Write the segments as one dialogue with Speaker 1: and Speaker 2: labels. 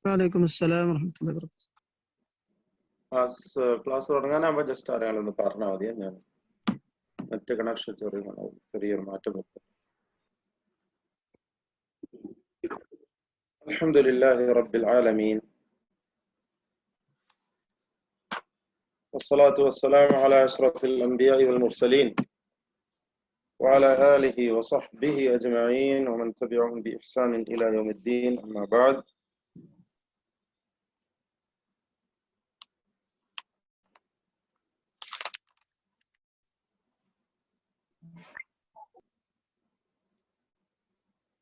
Speaker 1: വലൈക്കും അസ്സലാം വറഹ്മത്തുള്ളാഹി വബറകാതുഹു.
Speaker 2: ക്ലാസ് തുടങ്ങാനാകുമ്പോൾ ജസ്റ്റ് ആരെങ്കിലും പറഞ്ഞാൽ മതി. ഞാൻ നെറ്റ് കണക്ഷൻ ചെറിയൊരു മാറ്റം വെക്കും. അൽഹംദുലില്ലാഹി റബ്ബിൽ ആലമീൻ വസ്സലാത്തു വസ്സലാമു അലാ അഷ്റഫിൽ അൻബിയാഇ വൽ മുർസലീൻ വഅലാ ആലിഹി വസഹ്ബിഹി അജ്മഈൻ വമൻ തബിഅഹും ബിഇഹ്സാനിൻ ഇലാ യൗമിദ്ദീൻ. അമ്മാ ബഅദ്.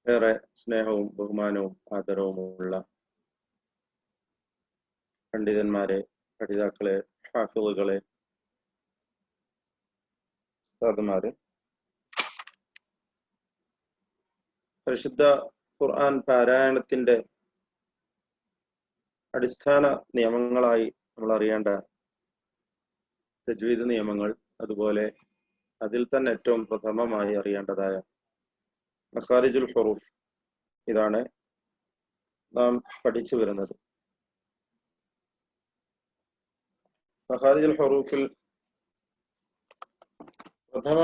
Speaker 2: ഏറെ സ്നേഹവും ബഹുമാനവും ആദരവുമുള്ള പണ്ഡിതന്മാരെ, പഠിതാക്കളെ, ഹാഫിളുകളെ, ഉസ്താദുമാരെ, പരിശുദ്ധ ഖുർആൻ പാരായണത്തിന്റെ അടിസ്ഥാന നിയമങ്ങളായി നമ്മൾ അറിയേണ്ട തജ്വീദ് നിയമങ്ങൾ, അതുപോലെ അതിൽ തന്നെ ഏറ്റവും പ്രഥമമായി അറിയേണ്ടതായ മഖാരിജുൽ ഹുറൂഫ്, ഇതാണ് നാം പഠിച്ചു വരുന്നത്. മഖാരിജുൽ ഹുറൂഫിൽ പ്രഥമ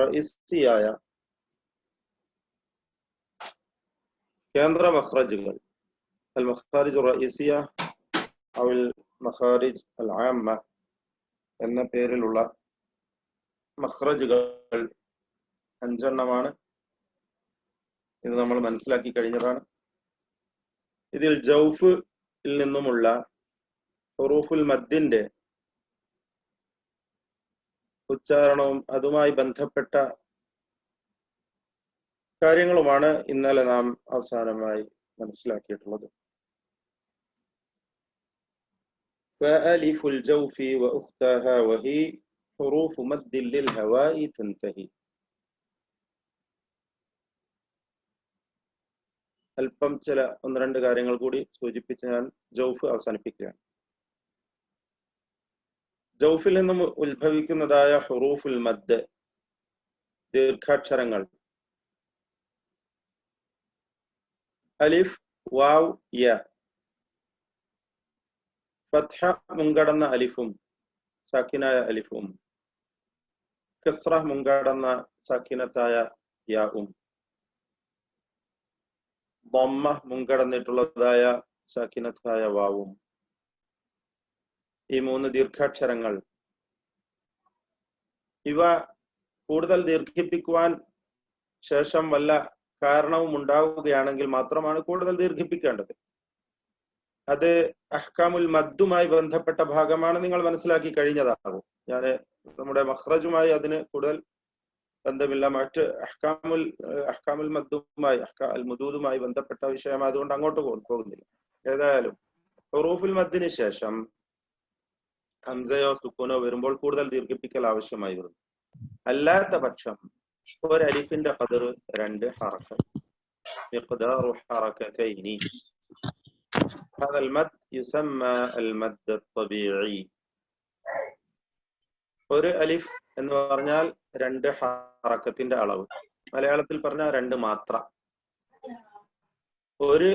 Speaker 2: റഈസിയായ കേന്ദ്ര മഖ്റജുകൾ, അൽ മഖാരിജ് റഈസിയ അവൽ മഖാരിജ് അൽ ആമ്മ എന്ന പേരിലുള്ള മഖ്റജുകൾ 5 എണ്ണമാണ്. ഇത് നമ്മൾ മനസ്സിലാക്കി കഴിഞ്ഞതാണ്. ഇതിൽ ജൗഫിൽ നിന്നുമുള്ള ഹുറൂഫുൽ മദ്ദിന്റെ ഉച്ചാരണവും അതുമായി ബന്ധപ്പെട്ട കാര്യങ്ങളുമാണ് ഇന്നലെ നാം അവസാനമായി മനസ്സിലാക്കിയിട്ടുള്ളത്. ഫഅലിഫുൽ ജൗഫി വഉഖ്തഹാ വഹി ഹുറൂഫു മദ്ദിൻ ലിൽ ഹവാഇ തൻതഹി. അല്പം ചില 1-2 കാര്യങ്ങൾ കൂടി സൂചിപ്പിച്ച് ഞാൻ ജൗഫ് അവസാനിപ്പിക്കുകയാണ്. ജൗഫിൽ നിന്നും ഉത്ഭവിക്കുന്നതായ ഹുറൂഫുൽ മദ്, ദീർഘാക്ഷരങ്ങൾ, അലിഫ്, വാവ്, യ. ഫത്ഹ മുൻകടന്ന അലിഫും സാക്കിനായ അലിഫും, കസ്റ മുൻകടന്ന സാക്കിനത്തായ യാവും, ദമ്മ മുൻകടന്നിട്ടുള്ളതായ സാക്കിനത്തായ വാവും, ഈ 3 ദീർഘാക്ഷരങ്ങൾ, ഇവ കൂടുതൽ ദീർഘിപ്പിക്കുവാൻ ശേഷം വല്ല കാരണവും ഉണ്ടാവുകയാണെങ്കിൽ മാത്രമാണ് കൂടുതൽ ദീർഘിപ്പിക്കേണ്ടത്. അത് അഹ്കാമുൽ മദ്ദുമായി ബന്ധപ്പെട്ട ഭാഗമാണ്, നിങ്ങൾ മനസ്സിലാക്കി കഴിഞ്ഞതാകും. ഞാൻ നമ്മുടെ മഖ്റജുമായി അതിന് കൂടുതൽ ബന്ധമില്ല, മറ്റ് അഹ്കാമുൽ മദ്ദുമായി അൽ മുദൂദുമായി ബന്ധപ്പെട്ട വിഷയമായതുകൊണ്ട് അങ്ങോട്ട് പോകുന്നില്ല. ഏതായാലും ഹുറൂഫുൽ മദ്ദിന് ശേഷം ഹംസയോ സുക്കൂനോ വരുമ്പോൾ കൂടുതൽ ദീർഘിപ്പിക്കൽ ആവശ്യമായി വരുന്നു. അല്ലാത്ത പക്ഷം ഒരു അലിഫിന്റെ ഖദർ 2 ഹറക്കത്ത്, മിഖ്ദാറു ഹറകതൈനി. هذا المد يسمى المد الطبيعي. ഒരു അലിഫ് എന്ന് പറഞ്ഞാൽ 2 ഹറക്കത്തിന്റെ അളവ്. മലയാളത്തിൽ പറഞ്ഞാൽ 2 മാത്ര. ഒരു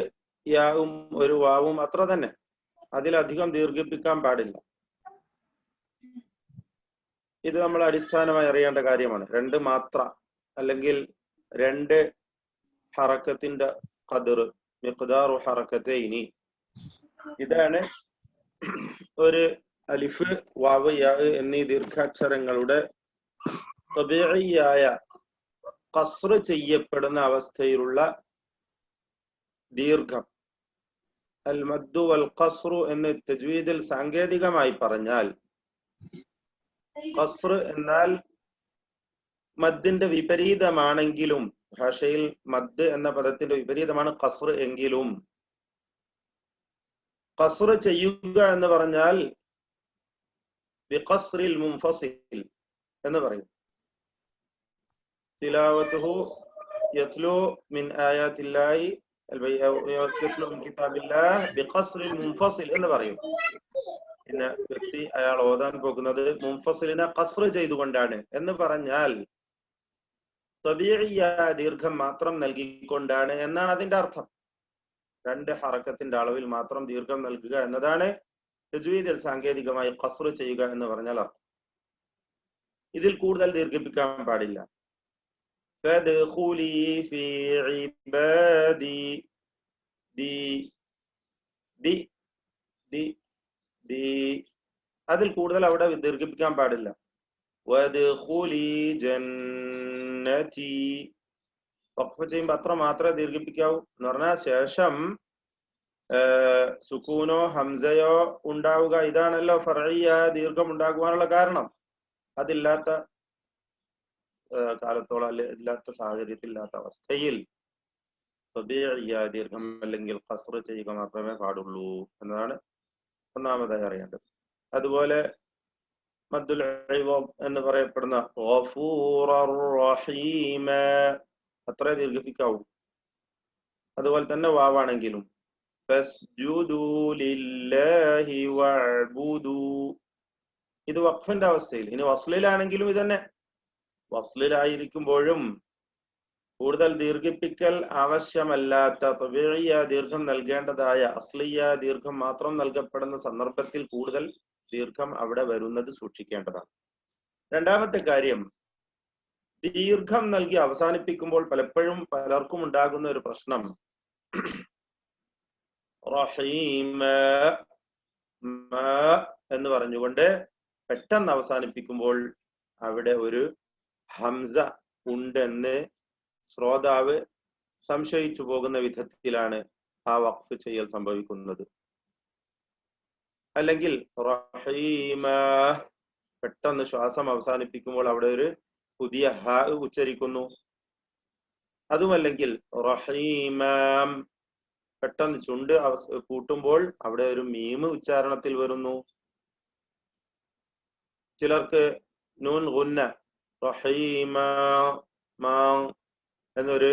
Speaker 2: യാവും ഒരു വാവും അത്ര തന്നെ, അതിലധികം ദീർഘിപ്പിക്കാൻ പാടില്ല. ഇത് നമ്മൾ അടിസ്ഥാനമായി അറിയേണ്ട കാര്യമാണ്. 2 മാത്ര അല്ലെങ്കിൽ 2 ഹറക്കത്തിന്റെ ഖദർ, മിഖ്ദാറു ഹറകതൈനി. ഇതാണ് ഒരു അലിഫ്, വാവ്, യാ എന്നീ ദീർഘാക്ഷരങ്ങളുടെ തബീഇയായ ഖസ്ർ ചെയ്യപ്പെടുന്ന അവസ്ഥയിലുള്ള ദീർഘം. അൽ മദ്ദു വൽ ഖസ്റു എന്ന് തജ്വീദിൽ സാങ്കേതികമായി പറഞ്ഞാൽ, ഖസ്ർ എന്നാൽ മദ്ദിന്റെ വിപരീതമാണെങ്കിലും, ഭാഷയിൽ മദ് എന്ന പദത്തിന്റെ വിപരീതമാണ് ഖസ്ർ എങ്കിലും, ഖസ്ർ ചെയ്യുക എന്ന് പറഞ്ഞാൽ ബിഖസ്റിൽ മുൻഫസിൽ എന്ന് പറയും. തിലാവത്തുഹു യത്ലു മിൻ ആയാത്തില്ലാഹി യത്ലു മിൻ കിതാബില്ലാഹ് ബിഖസ്റിൽ മുൻഫസിൽ എന്ന് പറയും. പിന്നെ വ്യക്തി അയാൾ ഓതാൻ പോകുന്നത് മുൻഫസിലിനെ ഖസ്ർ ചെയ്തുകൊണ്ടാണ് എന്ന് പറഞ്ഞാൽ തബീഇയ ദീർഘം മാത്രം നൽകിക്കൊണ്ടാണ് എന്നാണ് അതിന്റെ അർത്ഥം. 2 ഹറക്കത്തിന്റെ അളവിൽ മാത്രം ദീർഘം നൽകുക എന്നതാണ് തജ്വീദിൽ സാങ്കേതികമായി ഖസ്ർ ചെയ്യുക എന്ന് പറഞ്ഞാൽ അർത്ഥം. ഇതിൽ കൂടുതൽ ദീർഘിപ്പിക്കാൻ പാടില്ല. ഫദ്ഖുലി ഫീ ഇബാദി ദി ദി ദി ദി അതിൽ കൂടുതൽ അവിടെ ദീർഘിപ്പിക്കാൻ പാടില്ല. വദ്ഖുലി ജന്നതി വഖഫ് ചെയ്യുമ്പോൾ അത്ര മാത്രമേ ദീർഘിപ്പിക്കാവൂ എന്ന് പറഞ്ഞാൽ ശേഷം സുക്കൂനോ ഹംസയോ ഉണ്ടാവുക. ഇതാണല്ലോ ഫർഇയ്യ ദീർഘം ഉണ്ടാകുവാനുള്ള കാരണം. അതില്ലാത്ത കാലത്തോളം ഇല്ലാത്ത സാഹചര്യത്തിൽ ഇല്ലാത്ത അവസ്ഥയിൽ തബീഇയ്യ ദീർഘം അല്ലെങ്കിൽ ഖസ്ർ ചെയ്യുക മാത്രമേ പാടുള്ളൂ എന്നതാണ് ഒന്നാമതായി അറിയേണ്ടത്. അതുപോലെ മദ്ദുൽ ഇവാദ് എന്ന് പറയപ്പെടുന്ന ഗഫൂറർ റഹീമ അത്രേ ദീർഘിപ്പിക്കാവൂ. അതുപോലെ തന്നെ വാവാണെങ്കിലും ഫസ്ജുദു ലില്ലാഹി വഅബ്ദു ഇത് വഖഫിന്റെ അവസ്ഥയിൽ. ഇനി വസ്ലിലാണെങ്കിലും ഇതന്നെ. വസ്ലിലായിരിക്കുമ്പോഴും കൂടുതൽ ദീർഘിപ്പിക്കൽ ആവശ്യമല്ലാത്ത തബീഇയ്യ ദീർഘം നൽകേണ്ടതായ അസ്ലിയ ദീർഘം മാത്രം നൽകപ്പെടുന്ന സന്ദർഭത്തിൽ കൂടുതൽ ദീർഘം അവിടെ വരുന്നത് സൂക്ഷിക്കേണ്ടതാണ്. രണ്ടാമത്തെ കാര്യം, ദീർഘം നൽകി അവസാനിപ്പിക്കുമ്പോൾ പലപ്പോഴും പലർക്കും ഉണ്ടാകുന്ന ഒരു പ്രശ്നം റഹീമ എന്ന് പറഞ്ഞുകൊണ്ട് പെട്ടെന്ന് അവസാനിപ്പിക്കുമ്പോൾ അവിടെ ഒരു ഹംസ ഉണ്ടെന്ന് ശ്രോതാവ് സംശയിച്ചു പോകുന്ന വിധത്തിലാണ് ആ വഖഫ് ചെയ്യൽ സംഭവിക്കുന്നത്. അല്ലെങ്കിൽ റഹീമ പെട്ടെന്ന് ശ്വാസം അവസാനിപ്പിക്കുമ്പോൾ അവിടെ ഒരു പുതിയ ഹ ഉച്ചരിക്കുന്നു. അതുമല്ലെങ്കിൽ റഹീമാം പെട്ടെന്ന് ചുണ്ട് കൂട്ടുമ്പോൾ അവിടെ ഒരു മീമ് ഉച്ചാരണത്തിൽ വരുന്നു. ചിലർക്ക് നൂൻ ഗുന്ന റഹീമാ എന്നൊരു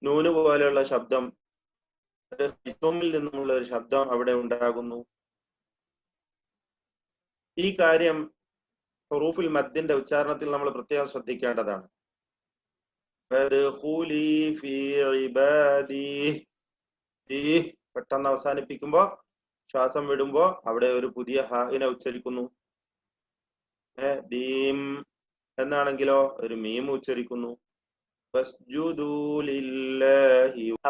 Speaker 2: നൂന് പോലെയുള്ള ശബ്ദം നിന്നുമുള്ള ഒരു ശബ്ദം അവിടെ ഉണ്ടാകുന്നു. ഈ കാര്യം ഹുറൂഫുൽ മദ്ദിന്റെ ഉച്ചാരണത്തിൽ നമ്മൾ പ്രത്യേകം ശ്രദ്ധിക്കേണ്ടതാണ്. പെട്ടെന്ന് അവസാനിപ്പിക്കുമ്പോ ശ്വാസം വിടുമ്പോ അവിടെ ഒരു പുതിയ ഹാഇനെ ഉച്ചരിക്കുന്നു. ദീം എന്നാണെങ്കിലോ ഒരു മീം ഉച്ചരിക്കുന്നു.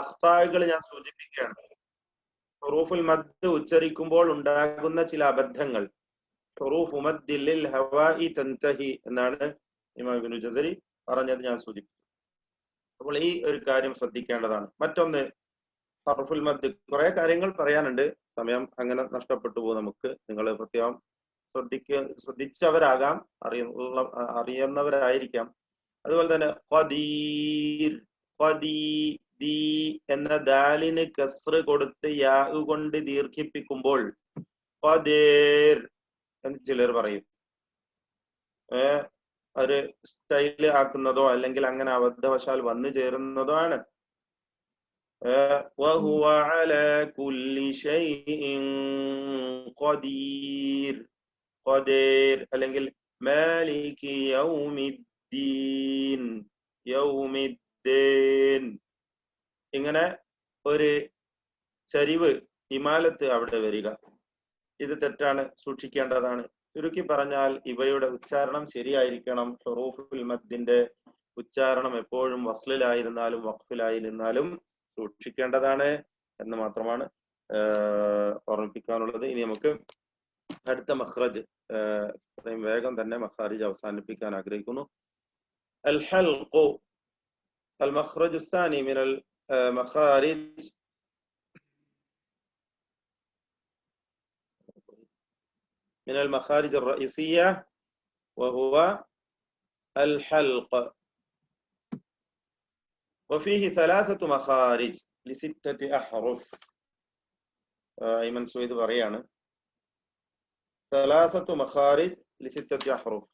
Speaker 2: അഖ്താകൾ ഞാൻ സൂചിപ്പിക്കുകയാണ്. ഹുറൂഫുൽ മദ് ഉച്ചരിക്കുമ്പോൾ ഉണ്ടാകുന്ന ചില അബദ്ധങ്ങൾ. ഹുറൂഫു മദ്ദിൽ ലിൽ ഹവാഇ തൻതഹി എന്നാണ് ഇമാം ഇബ്നു ജസരി പറഞ്ഞത് ഞാൻ സൂചിപ്പിച്ചു. അപ്പോൾ ഈ ഒരു കാര്യം ശ്രദ്ധിക്കേണ്ടതാണ്. മറ്റൊന്ന് ഹർഫുൽ മദ്, കുറെ കാര്യങ്ങൾ പറയാനുണ്ട്, സമയം അങ്ങനെ നഷ്ടപ്പെട്ടു പോകും നമുക്ക്. നിങ്ങൾ പ്രത്യേകം ശ്രദ്ധിച്ചവരാകാം, അറിയുന്നവരായിരിക്കാം. അതുപോലെ തന്നെ ഖദീർ എന്ന ദാലിന് കസ്ർ കൊടുത്ത് യാ കൊണ്ട് ദീർഘിപ്പിക്കുമ്പോൾ ഖദീർ എന്ന് ചിലർ പറയും. ഒരു സ്റ്റൈല് ആക്കുന്നതോ അല്ലെങ്കിൽ അങ്ങനെ അബദ്ധവശാൽ വന്നു ചേരുന്നതോ ആണ്. വഹുവ അലാ കുല്ലി ശൈഇൻ ഖദീർ അല്ലെങ്കിൽ മാലികി യൗമിദ്ദീൻ ഇങ്ങനെ ഒരു ചരിവ് ഇമാലത്ത് അവിടെ വരിക. ഇത് തെറ്റാണ്, സൂക്ഷിക്കേണ്ടതാണ്. ചുരുക്കി പറഞ്ഞാൽ ഇവയുടെ ഉച്ചാരണം ശരിയായിരിക്കണം. ഹുറൂഫുൽ മദ്ദിന്റെ ഉച്ചാരണം എപ്പോഴും വസ്ലിലായിരുന്നാലും വഖഫിലായിരുന്നാലും സൂക്ഷിക്കേണ്ടതാണ് എന്ന് മാത്രമാണ് ഓർമ്മിപ്പിക്കാനുള്ളത്. ഇനി നമുക്ക് അടുത്ത മഖ്റജ് ഇത്രയും വേഗം തന്നെ മഖാരിജ് അവസാനിപ്പിക്കാൻ ആഗ്രഹിക്കുന്നു. അൽ ഹൽഖു അൽ മഖ്റജു الثاني من المخارج من المخارج الرئيسية وهو الحلق، وفيه 3 مخارج ل6 أحرف. أيمن سويد പറയാണ് 3 مخارج ل6 أحرف.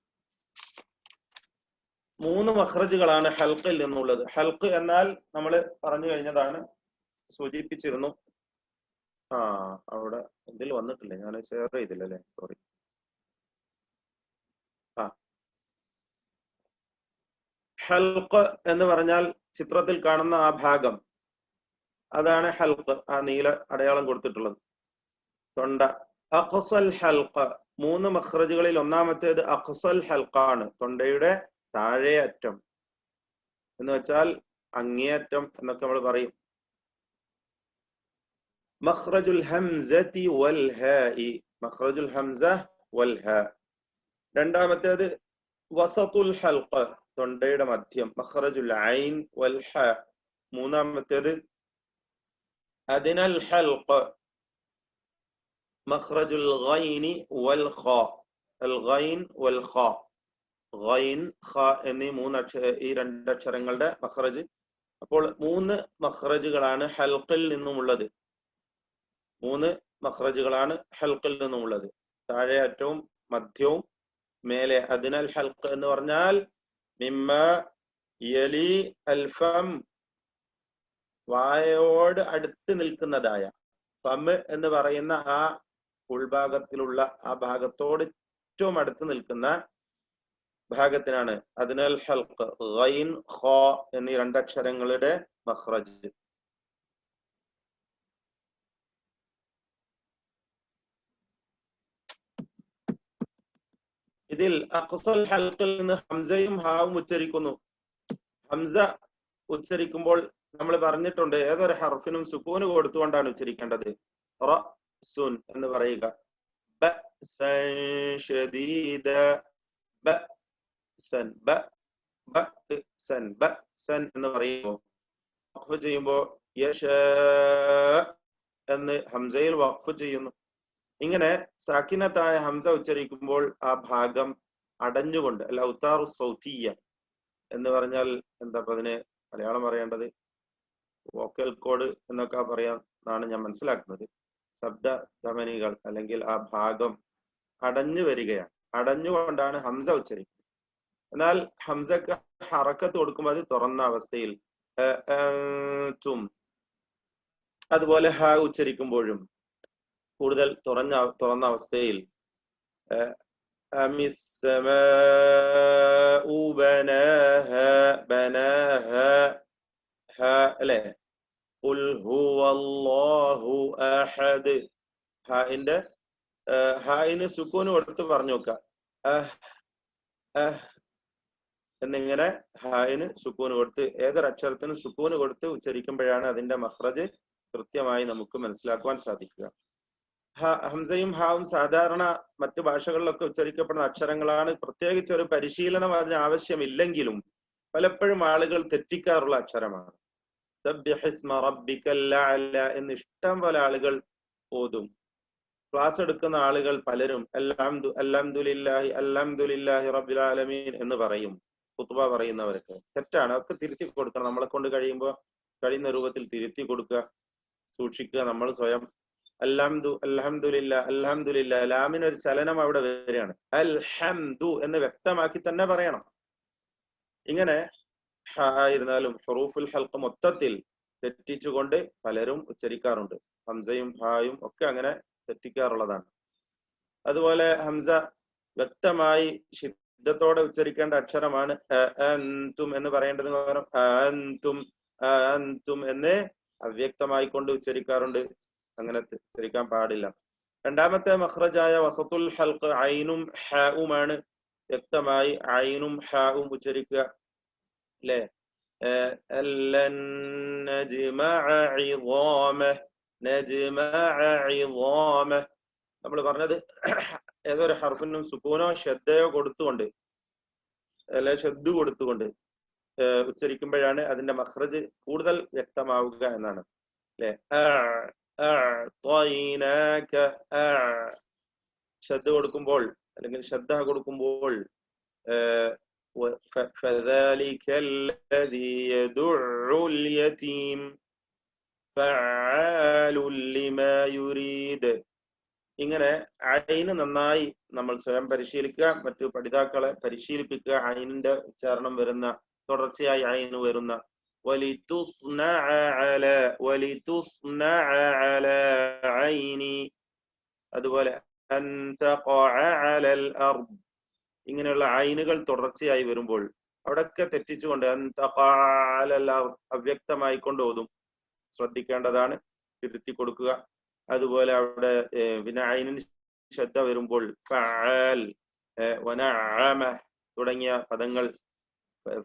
Speaker 2: 3 മഖ്റജുകളാണ് ഹൽഖിൽ നിന്നുള്ളത്. ഹൽഖ് എന്നാൽ നമ്മൾ പറഞ്ഞു കഴിഞ്ഞതാണ്, സൂചിപ്പിച്ചിരുന്നു. അവിടെ ഇതിൽ വന്നിട്ടില്ല, ഞാൻ ഷെയർ ചെയ്തില്ല അല്ലേ, സോറി. ഹൽഖ് എന്ന് പറഞ്ഞാൽ ചിത്രത്തിൽ കാണുന്ന ആ ഭാഗം, അതാണ് ഹൽഖ്, ആ നീല അടയാളം കൊടുത്തിട്ടുള്ളത്. തൊണ്ട. അഖ്സൽ ഹൽഖ്, 3 മഖ്റജുകളിൽ ഒന്നാമത്തേത് അഖ്സൽ ഹൽഖാണ്, തൊണ്ടയുടെ താഴെ അറ്റം എന്ന് വെച്ചാൽ അങ്ങേയറ്റം എന്നൊക്കെ നമ്മൾ പറയും. മഖ്റജുൽ ഹംസതി വൽ ഹാഇ, മഖ്റജുൽ ഹംസ വൽ ഹാ. രണ്ടാമത്തേത് വസതുൽ ഹൽഖ്, തൊണ്ടയുടെ മധ്യം, മഖ്റജുൽ ഐൻ വൽ ഹാ. മൂന്നാമത്തേത് അദ്നൽ ഹൽഖ്, മഖ്റജുൽ ഗൈനി വൽ ഖാ, അൽ ഗൈൻ വൽ ഖാ. ഗൈൻ ഖാ എന്നീ ഈ 2 അക്ഷരങ്ങളുടെ മഖ്റജ്. അപ്പോൾ 3 മഖ്റജുകളാണ് ഹൽഖിൽ നിന്നുമുള്ളത്. 3 മഖ്റജുകളാണ് ഹൽഖിൽ നിന്നുമുള്ളത്. താഴെ അറ്റവും മധ്യവും മേലെ. അദ്നൽ ഹൽഖ് എന്ന് പറഞ്ഞാൽ മിമ്മ യലി അൽ ഫം, വായയോട് അടുത്ത് നിൽക്കുന്നതായ. ഫം എന്ന് പറയുന്ന ആ ഉൾഭാഗത്തിലുള്ള ആ ഭാഗത്തോട് ഏറ്റവും അടുത്ത് നിൽക്കുന്ന ഭാഗത്തിനാണ് അദ്നൽ ഹൽഖ്. ഗൈൻ ഖാ എന്നീ 2 അക്ഷരങ്ങളുടെ മഖ്റജ്. ഇതിൽ അഖ്സൽ ഹൽഖിൽ നിന്ന് ഹംസയും ഹാവും ഉച്ചരിക്കുന്നു. ഹംസ ഉച്ചരിക്കുമ്പോൾ നമ്മൾ പറഞ്ഞിട്ടുണ്ട് ഏതൊരു ഹർഫിനും സുക്കൂന് കൊടുത്തുകൊണ്ടാണ് ഉച്ചരിക്കേണ്ടത്. റഅ്സുൻ എന്ന് പറയുക. ബഅ്സൻ ശദീദ, ബഅ്സൻ, ബഅ്സൻ, ബഅ്സൻ എന്ന് പറയുമ്പോൾ വഖഫ് ചെയ്യുമ്പോൾ യശാ എന്ന് ഹംസയിൽ വഖഫ് ചെയ്യുന്നു. ഇങ്ങനെ സാക്കിനത്തായ ഹംസ ഉച്ചരിക്കുമ്പോൾ ആ ഭാഗം അടഞ്ഞുകൊണ്ട്, അല്ല ഔതാറു സൗതിയ്യ എന്ന് പറഞ്ഞാൽ എന്താ അതിന് മലയാളം പറയേണ്ടത്, വോക്കൽ കോഡ് എന്നൊക്കെ പറയാന്നാണ് ഞാൻ മനസ്സിലാക്കുന്നത്. ശബ്ദ ധമനികൾ അല്ലെങ്കിൽ ആ ഭാഗം അടഞ്ഞു വരികയാണ്, അടഞ്ഞുകൊണ്ടാണ് ഹംസ ഉച്ചരിക്കുന്നത്. എന്നാൽ ഹംസക്ക് ഹറക്കത്ത് കൊടുക്കുമ്പോൾ അത് തുറന്ന അവസ്ഥയിൽ, അതുപോലെ ഹ ഉച്ചരിക്കുമ്പോഴും കൂടുതൽ തുറന്ന അവസ്ഥയിൽ അല്ലെ, ഖുൽ ഹുവല്ലാഹു അഹദ്. ഹായിന് സുക്കൂന് കൊടുത്ത് പറഞ്ഞു നോക്കുക. എന്നിങ്ങനെ ഹായിന് സുക്കൂന് കൊടുത്ത്, ഏതൊരക്ഷരത്തിനും സുക്കൂന് കൊടുത്ത് ഉച്ചരിക്കുമ്പോഴാണ് അതിന്റെ മഖ്റജ് കൃത്യമായി നമുക്ക് മനസ്സിലാക്കുവാൻ സാധിക്കുക. ഹംസയും ഹാവും സാധാരണ മറ്റു ഭാഷകളിലൊക്കെ ഉച്ചരിക്കപ്പെടുന്ന അക്ഷരങ്ങളാണ്. പ്രത്യേകിച്ച് ഒരു പരിശീലനം അതിന് ആവശ്യമില്ലെങ്കിലും പലപ്പോഴും ആളുകൾ തെറ്റിക്കാറുള്ള അക്ഷരമാണ്. സബ്ബിഹിസ്മ റബ്ബിക്കൽ അഅല എന്ന് ഇഷ്ടം പോലെ ആളുകൾ ഓതും. ക്ലാസ് എടുക്കുന്ന ആളുകൾ പലരും അൽഹംദുലില്ലാഹി റബ്ബിൽ ആലമീൻ എന്ന് പറയും. ഖുത്ബ പറയുന്നവരൊക്കെ തെറ്റാണ്. അതൊക്കെ തിരുത്തി കൊടുക്കണം. നമ്മളെ കൊണ്ട് കഴിയുന്ന രൂപത്തിൽ തിരുത്തി കൊടുക്കുക, സൂക്ഷിക്കുക. നമ്മൾ സ്വയം അൽഹംദുലില്ലാ, ലാമിനൊരു ചലനം അവിടെ വരികയാണ്. അൽഹംദു എന്ന് വ്യക്തമാക്കി തന്നെ പറയണം. ഇങ്ങനെ ആയിരുന്നാലും ഹുറൂഫുൽ ഹൽഖ് മൊത്തത്തിൽ തെറ്റിച്ചുകൊണ്ട് പലരും ഉച്ചരിക്കാറുണ്ട്. ഹംസയും ഹായും ഒക്കെ അങ്ങനെ തെറ്റിക്കാറുള്ളതാണ്. അതുപോലെ ഹംസ വ്യക്തമായി ശബ്ദത്തോടെ ഉച്ചരിക്കേണ്ട അക്ഷരമാണ്. അൻതും എന്ന് പറയേണ്ടത് പകരം അൻതും എന്ന് അവ്യക്തമായി കൊണ്ട് ഉച്ചരിക്കാറുണ്ട്. അങ്ങനെ ഉച്ചരിക്കാൻ പാടില്ല. രണ്ടാമത്തെ മഖ്റജായ വസതുൽ ഹൽഖ് ഐനും ഹാഉമാണ്. വ്യക്തമായി ഐനും ഹാഉം ഉച്ചരിക്കുക. അല്ലെ, നമ്മൾ പറഞ്ഞത് ഏതൊരു ഹർഫിനും സുക്കൂനോ ഷദ്ദയോ കൊടുത്തുകൊണ്ട്, അല്ലെ ഷദ്ദ് കൊടുത്തുകൊണ്ട് ഉച്ചരിക്കുമ്പോഴാണ് അതിന്റെ മഖ്റജ് കൂടുതൽ വ്യക്തമാവുക എന്നാണ്. അല്ലെ, ഷദ്ദ കൊടുക്കുമ്പോൾ അല്ലെങ്കിൽ ശ്രദ്ധ കൊടുക്കുമ്പോൾ فذلك الذي يدع اليتيم فعال لما يريد. ഇങ്ങനെ ഐന് നന്നായി നമ്മൾ സ്വയം പരിശീലിക്കുക, മറ്റു പഠിതാക്കളെ പരിശീലിപ്പിക്കുക. ഐനിന്റെ ഉച്ചാരണം വരുന്ന, തുടർച്ചയായി ഐന് വരുന്ന അതുപോലെ ഇങ്ങനെയുള്ള ഐനുകൾ തുടർച്ചയായി വരുമ്പോൾ അവിടൊക്കെ തെറ്റിച്ചുകൊണ്ട് അവ്യക്തമായി കൊണ്ട് ഓതും. ശ്രദ്ധിക്കേണ്ടതാണ്, തിരുത്തി കൊടുക്കുക. അതുപോലെ അവിടെ പിന്നെ ഐനിന് ശ്രദ്ധ വരുമ്പോൾ ഫഅൽ, വനഅമ തുടങ്ങിയ പദങ്ങൾ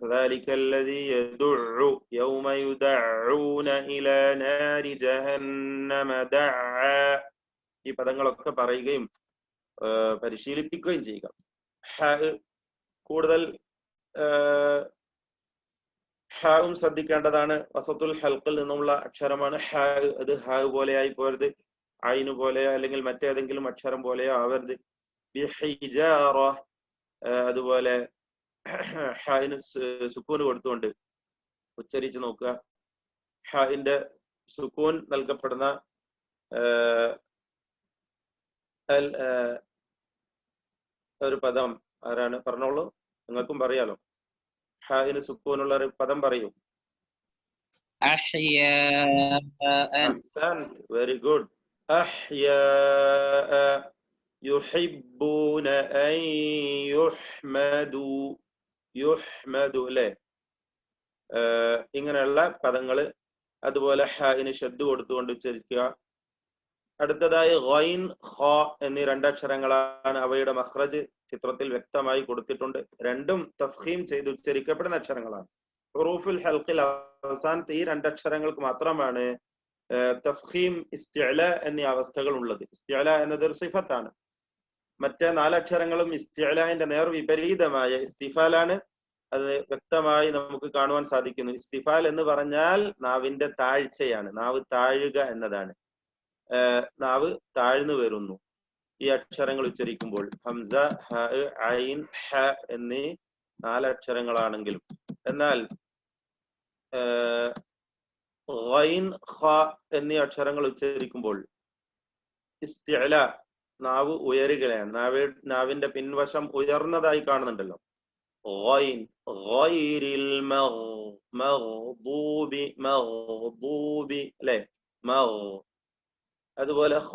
Speaker 2: فذلك الذي يدع يوم يدعون إلى نار جهنم دعا ഈ പദങ്ങളൊക്കെ പറയുകയും പരിശീലിപ്പിക്കുകയും ചെയ്യുക. കൂടുതൽ ഹാവും ശ്രദ്ധിക്കേണ്ടതാണ്. വസത്തുൽ ഹൽക്കിൽ നിന്നുള്ള അക്ഷരമാണ് ഹാ. അത് ഹാ പോലെയായി പോരുത്, ഐന് പോലെയോ അല്ലെങ്കിൽ മറ്റേതെങ്കിലും അക്ഷരം പോലെയോ ആവരുത്. ബിഹിജാറ, അതുപോലെ ഹായിന് സുക്കൂൻ കൊടുത്തുകൊണ്ട് ഉച്ചരിച്ച് നോക്കുക. ഹായിന്റെ സുക്കൂൻ നൽകപ്പെടുന്ന ഒരു പദം ആരാണ്? പറഞ്ഞോളൂ, നിങ്ങൾക്കും പറയാലോ. ഹായിന് സുക്കൂനുള്ള ഒരു പദം പറയൂ. Very good. യുഹിബ്ബൂന അൻ യുഹ്മദു, യുഹ്മദു അല്ലേ? ഇങ്ങനെയുള്ള പദങ്ങള്. അതുപോലെ ഹായിന് ഷദ്ദ് കൊടുത്തുകൊണ്ട് ഉച്ചരിക്കുക. അടുത്തതായി ഗൈൻ, ഖ എന്നീ രണ്ടക്ഷരങ്ങളാണ്. അവയുടെ മഖ്റജ് ചിത്രത്തിൽ വ്യക്തമായി കൊടുത്തിട്ടുണ്ട്. രണ്ടും തഫ്ഖീം ചെയ്ത് ഉച്ചരിക്കപ്പെടുന്ന അക്ഷരങ്ങളാണ്. ഹുറൂഫുൽ ഹൽഖിൽ അവസാനത്തെ ഈ രണ്ടക്ഷരങ്ങൾക്ക് മാത്രമാണ് തഫ്ഖീം, ഇസ്തിഅല എന്നീ അവസ്ഥകൾ ഉള്ളത്. ഇസ്തിഅല എന്നത് ഒരു സിഫത്താണ്. മറ്റേ നാലക്ഷരങ്ങളും ഇസ്തിഅലാന്റെ നേർ വിപരീതമായ ഇസ്തിഫാലാണ്. അത് വ്യക്തമായി നമുക്ക് കാണുവാൻ സാധിക്കുന്നു. ഇസ്തിഫാൽ എന്ന് പറഞ്ഞാൽ നാവിന്റെ താഴ്ചയാണ്, നാവ് താഴുക എന്നതാണ്. നാവ് താഴ്ന്നു വരുന്നു ഈ അക്ഷരങ്ങൾ ഉച്ചരിക്കുമ്പോൾ. ഹംസ, ഹ, ഐൻ, ഹ എന്നീ നാലക്ഷരങ്ങളാണെങ്കിലും. എന്നാൽ ഗൈൻ, ഖ എന്നീ അക്ഷരങ്ങൾ ഉച്ചരിക്കുമ്പോൾ ഇസ്തിഅല, നാവ് ഉയരുകയാണ്. നാവിന്റെ പിൻവശം ഉയർന്നതായി കാണുന്നുണ്ടല്ലോ. ഗൈൻ, ഗൈരിൽ മഗ്ദൂബി, മഗ്ദൂബി അല്ലേ? അതുപോലെ ഖ,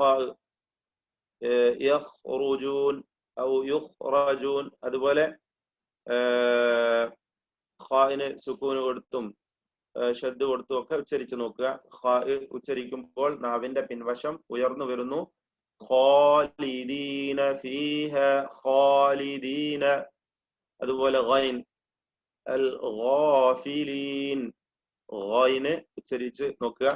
Speaker 2: യഖ്റുജൂൻ ഔ യുഖ്റജൂൻ. അതുപോലെ ഖായിന് സുക്കൂന് കൊടുത്തും ഷദ്ദ് കൊടുത്തും ഒക്കെ ഉച്ചരിച്ചു നോക്കുക. ഖാ ഉച്ചരിക്കുമ്പോൾ നാവിന്റെ പിൻവശം ഉയർന്നു വരുന്നു. ഖാലിദീന ഫീഹ, ഖാലിദീന. അതുപോലെ ഗൈൻ, അൽ ഗാഫിലീൻ. ഗൈന് ഉച്ചരിച്ച് നോക്കുക.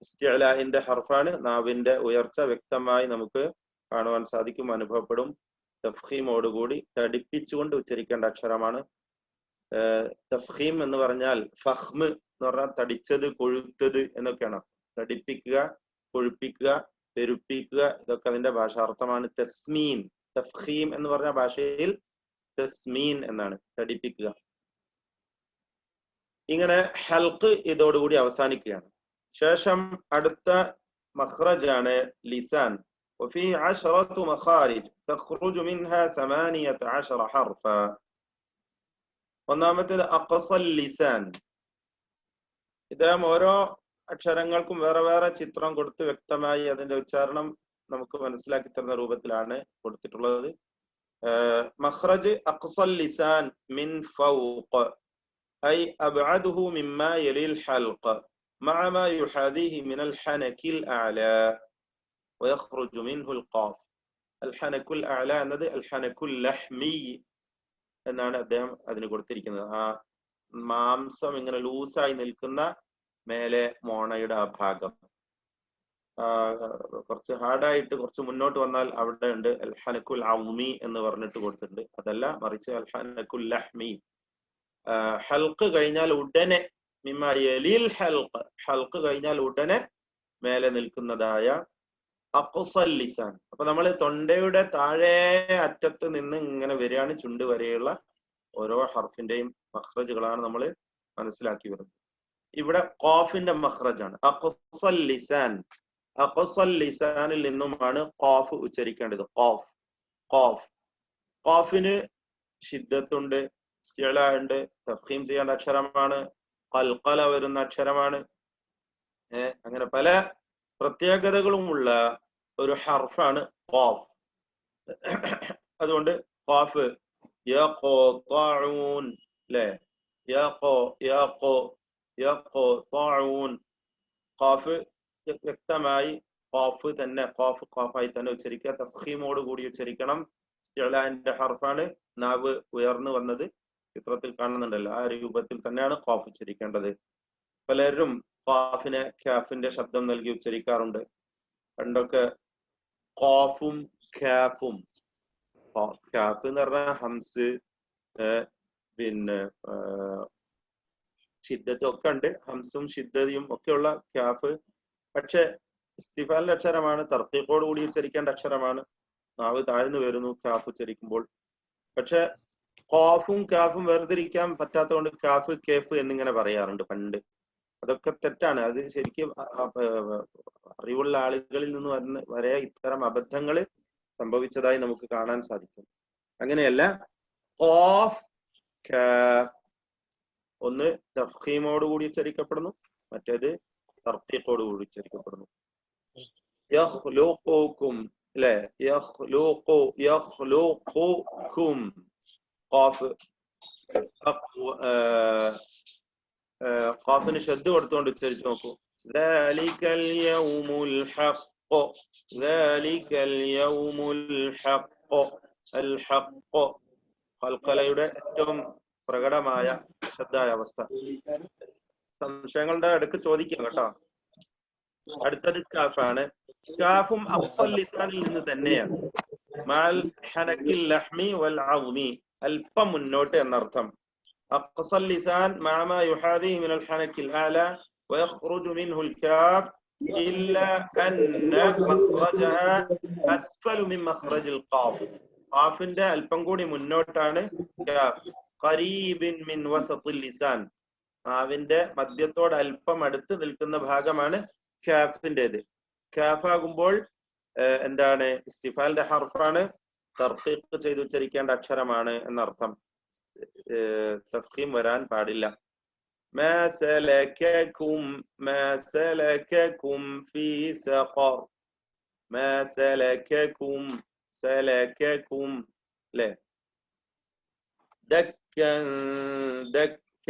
Speaker 2: ഇസ്തിഅലാന്റെ ഹർഫാണ്. നാവിന്റെ ഉയർച്ച വ്യക്തമായി നമുക്ക് കാണുവാൻ സാധിക്കും, അനുഭവപ്പെടും. തഫ്ഖീമോടുകൂടി തടിപ്പിച്ചുകൊണ്ട് ഉച്ചരിക്കേണ്ട അക്ഷരമാണ്. തഫ്ഖീം എന്ന് പറഞ്ഞാൽ ഫഹ്മ് എന്ന് പറഞ്ഞാൽ തടിച്ചത്, കൊഴുത്തത് എന്നൊക്കെയാണ്. തടിപ്പിക്കുക, കൊഴുപ്പിക്കുക, പെരുപ്പിക്കുക, ഇതൊക്കെ അതിന്റെ ഭാഷാർത്ഥമാണ്. തസ്മീൻ, തഫ്ഖീം എന്ന് പറഞ്ഞ ഭാഷയിൽ തസ്മീൻ എന്നാണ്, തടിപ്പിക്കുക. ഇങ്ങനെ ഹൽഖ് ഇതോടുകൂടി അവസാനിക്കുകയാണ്. ശേഷം അടുത്ത മഖ്റജാണ് ലിസാൻ. وفي 10 مخارج تخرج منها 18 حرفا. ഒന്നാമത്തേത് അഖ്സൽ ലിസാൻ. ഇദ്ദേഹം ഓരോ അക്ഷരങ്ങൾക്കും വേറെ വേറെ ചിത്രം കൊടുത്ത് വ്യക്തമായി അതിന്റെ ഉച്ചാരണം നമുക്ക് മനസ്സിലാക്കി തരുന്ന രൂപത്തിലാണ് കൊടുത്തിട്ടുള്ളത്. മഖ്റജ് അഖ്സൽ ലിസാൻ മിൻ ഫൗഖ് ഐ അബ്അദുഹു മിമ്മാ യലിൽ ഹൽഖ് مع ما يحاذيه من الحنك الأعلى ويخرج منه القاف. الحنك الأعلى എന്നത് الحنك اللحمي എന്നാണ് അദ്ദേഹം അതിന് കൊടുത്തിരിക്കുന്നത്. ആ മാംസം ഇങ്ങനെ ലൂസായി നിൽക്കുന്ന മേലെ മോണയുടെ ആ ഭാഗം. കുറച്ച് ഹാർഡായിട്ട് കുറച്ച് മുന്നോട്ട് വന്നാൽ അവിടെ ഉണ്ട് അൽഹനക്കുൽ ഔമി എന്ന് പറഞ്ഞിട്ട് കൊടുത്തിട്ടുണ്ട്. അതല്ല, മറിച്ച് അൽഹനക്കുൽ ലഹ്മി. ഹൽഖ് കഴിഞ്ഞാൽ ഉടനെ, മിമ്മ യലിൽ ഹൽഖ്, ഹൽഖ് കഴിഞ്ഞാൽ ഉടനെ മേലെ നിൽക്കുന്നതായ അഖ്സൽ ലിസാൻ. അപ്പൊ നമ്മൾ തൊണ്ടയുടെ താഴെ അറ്റത്ത് നിന്ന് ഇങ്ങനെ വരികയാണ് ചുണ്ട് വരെയുള്ള ഓരോ ഹർഫിന്റെയും മഖ്റജുകളാണ് നമ്മൾ മനസ്സിലാക്കി വരുന്നത്. ഇവിടെ ഖാഫിന്റെ മഖ്റജാണ് അഖ്സൽ ലിസാൻ. അഖ്സൽ ലിസാനിൽ നിന്നുമാണ് ഖാഫ് ഉച്ചരിക്കേണ്ടത്. ഖാഫ്, ഖാഫ്. ഖാഫിന് ഷിദ്ദത്തുണ്ട്, ഇസ്തിഅല ഉണ്ട്, തഫ്ഖീം ചെയ്യേണ്ട അക്ഷരമാണ്, ഖൽഖല വരുന്ന അക്ഷരമാണ്. അങ്ങനെ പല പ്രത്യേകതകളുമുള്ള ഒരു ഹർഫാണ് ഖാഫ്. അതുകൊണ്ട് ഖാഫ് യഖ്തഊൻ ല്ലേ? യഖ്തഊൻ. ഖാഫ് വ്യക്തമായി ഖാഫ് തന്നെ ഖാഫായി തന്നെ ഉച്ചരിക്കുക. തഫ്ഖീമോട് കൂടി ഉച്ചരിക്കണം. ഇസ്തിഅലാന്റെ ഹർഫാണ്. നാവ് ഉയർന്നു വന്നത് ചിത്രത്തിൽ കാണുന്നുണ്ടല്ലോ, ആ രൂപത്തിൽ തന്നെയാണ് ഖാഫ് ഉച്ചരിക്കേണ്ടത്. പലരും ഖാഫിനെ കാഫിന്റെ ശബ്ദം നൽകി ഉച്ചരിക്കാറുണ്ട്. പണ്ടൊക്കെ ഖാഫും ഖാഫും, ഖാഫ് എന്ന് പറഞ്ഞാൽ ഹംസ്, പിന്നെ ഷിദ്ദത്തും ഒക്കെ ഉണ്ട്. ഹംസും ഷിദ്ദയും ഒക്കെയുള്ള ഖാഫ്. പക്ഷെ ഇസ്തിഫാലിന്റെ അക്ഷരമാണ്, തർക്കീഖോട് കൂടി ഉച്ചരിക്കേണ്ട അക്ഷരമാണ്. നാവ് താഴ്ന്നു വരുന്നു ഖാഫ് ഉച്ചരിക്കുമ്പോൾ. പക്ഷെ ഖാഫും കാഫും വേർതിരിക്കാൻ പറ്റാത്തതുകൊണ്ട് കാഫ് കേഫ് എന്നിങ്ങനെ പറയാറുണ്ട് പണ്ട്. അതൊക്കെ തെറ്റാണ്. അത് ശരിക്കും അറിവുള്ള ആളുകളിൽ നിന്ന് വരെ ഇത്തരം അബദ്ധങ്ങൾ സംഭവിച്ചതായി നമുക്ക് കാണാൻ സാധിക്കും. അങ്ങനെയല്ല, ഖാഫ് കാഫ് ഒന്ന് തഫ്ഖീമോട് കൂടി ഉച്ചരിക്കപ്പെടുന്നു, മറ്റേത് തർക്കീഖോട് കൂടി ഉച്ചരിക്കപ്പെടുന്നു. യഖ്ലുഖുകും അല്ലേ, യഖ്ലുഖുകും ഖാഫ് ഖാഫിന് ശബ്ദ കൊടുത്തുകൊണ്ട് ഉച്ചരിച്ചു നോക്കൂ. ദാലികൽ യൗമുൽ ഹഖ്, ദാലികൽ യൗമുൽ ഹഖ്. അൽ ഹഖ് ഖൽഖലയുടെ ഏറ്റവും പ്രകടമായ ശബ്ദായ അവസ്ഥ. സംശയങ്ങളുടെ അടുക്ക് ചോദിക്കാം കേട്ടോ. അടുത്തത് കാഫാണ്. കാഫും അഖ്സൽ ലിസാനിൽ നിന്ന് തന്നെയാണ്. മാൽ ഹനക്കിൽ ലഹ്മി വൽ അസ്മി, അല്പം മുന്നോട്ട് എന്നർത്ഥം. അഖ്സൽ ലിസാൻ മഅ മാ യുഹാദിഹി മിനൽ ഹനക്കിൽ അഅല വയഖ്റുജു മിൻഹു അൽ കാഫ് ഇല്ലാ അന്ന മഖ്റജഹ അസ്ഫലു മിൻ മഖ്റജിൽ ഖാഫ്. ഖാഫിന്റെ അല്പം കൂടി മുന്നോട്ടാണ് കാഫ്. ഖരീബിൻ മിൻ വസത്തിൽ ലിസാൻ, നാവിന്റെ മധ്യത്തോട് അല്പം അടുത്ത് നിൽക്കുന്ന ഭാഗമാണ് കാഫിന്റേത്. കാഫാകുമ്പോൾ എന്താണ്? ഇസ്തിഫാലിന്റെ ഹർഫാണ്, തർഖീഖ് ചെയ്ത് ഉച്ചരിക്കേണ്ട അക്ഷരമാണ് എന്നർത്ഥം. തഫ്ഖീം വരാൻ പാടില്ല. മാ സലകകും, മാ സലകകും ഫീ സഖർ, മാ സലകകും, സലകകും അല്ലേ. ദക്കൻ, ദക്ക,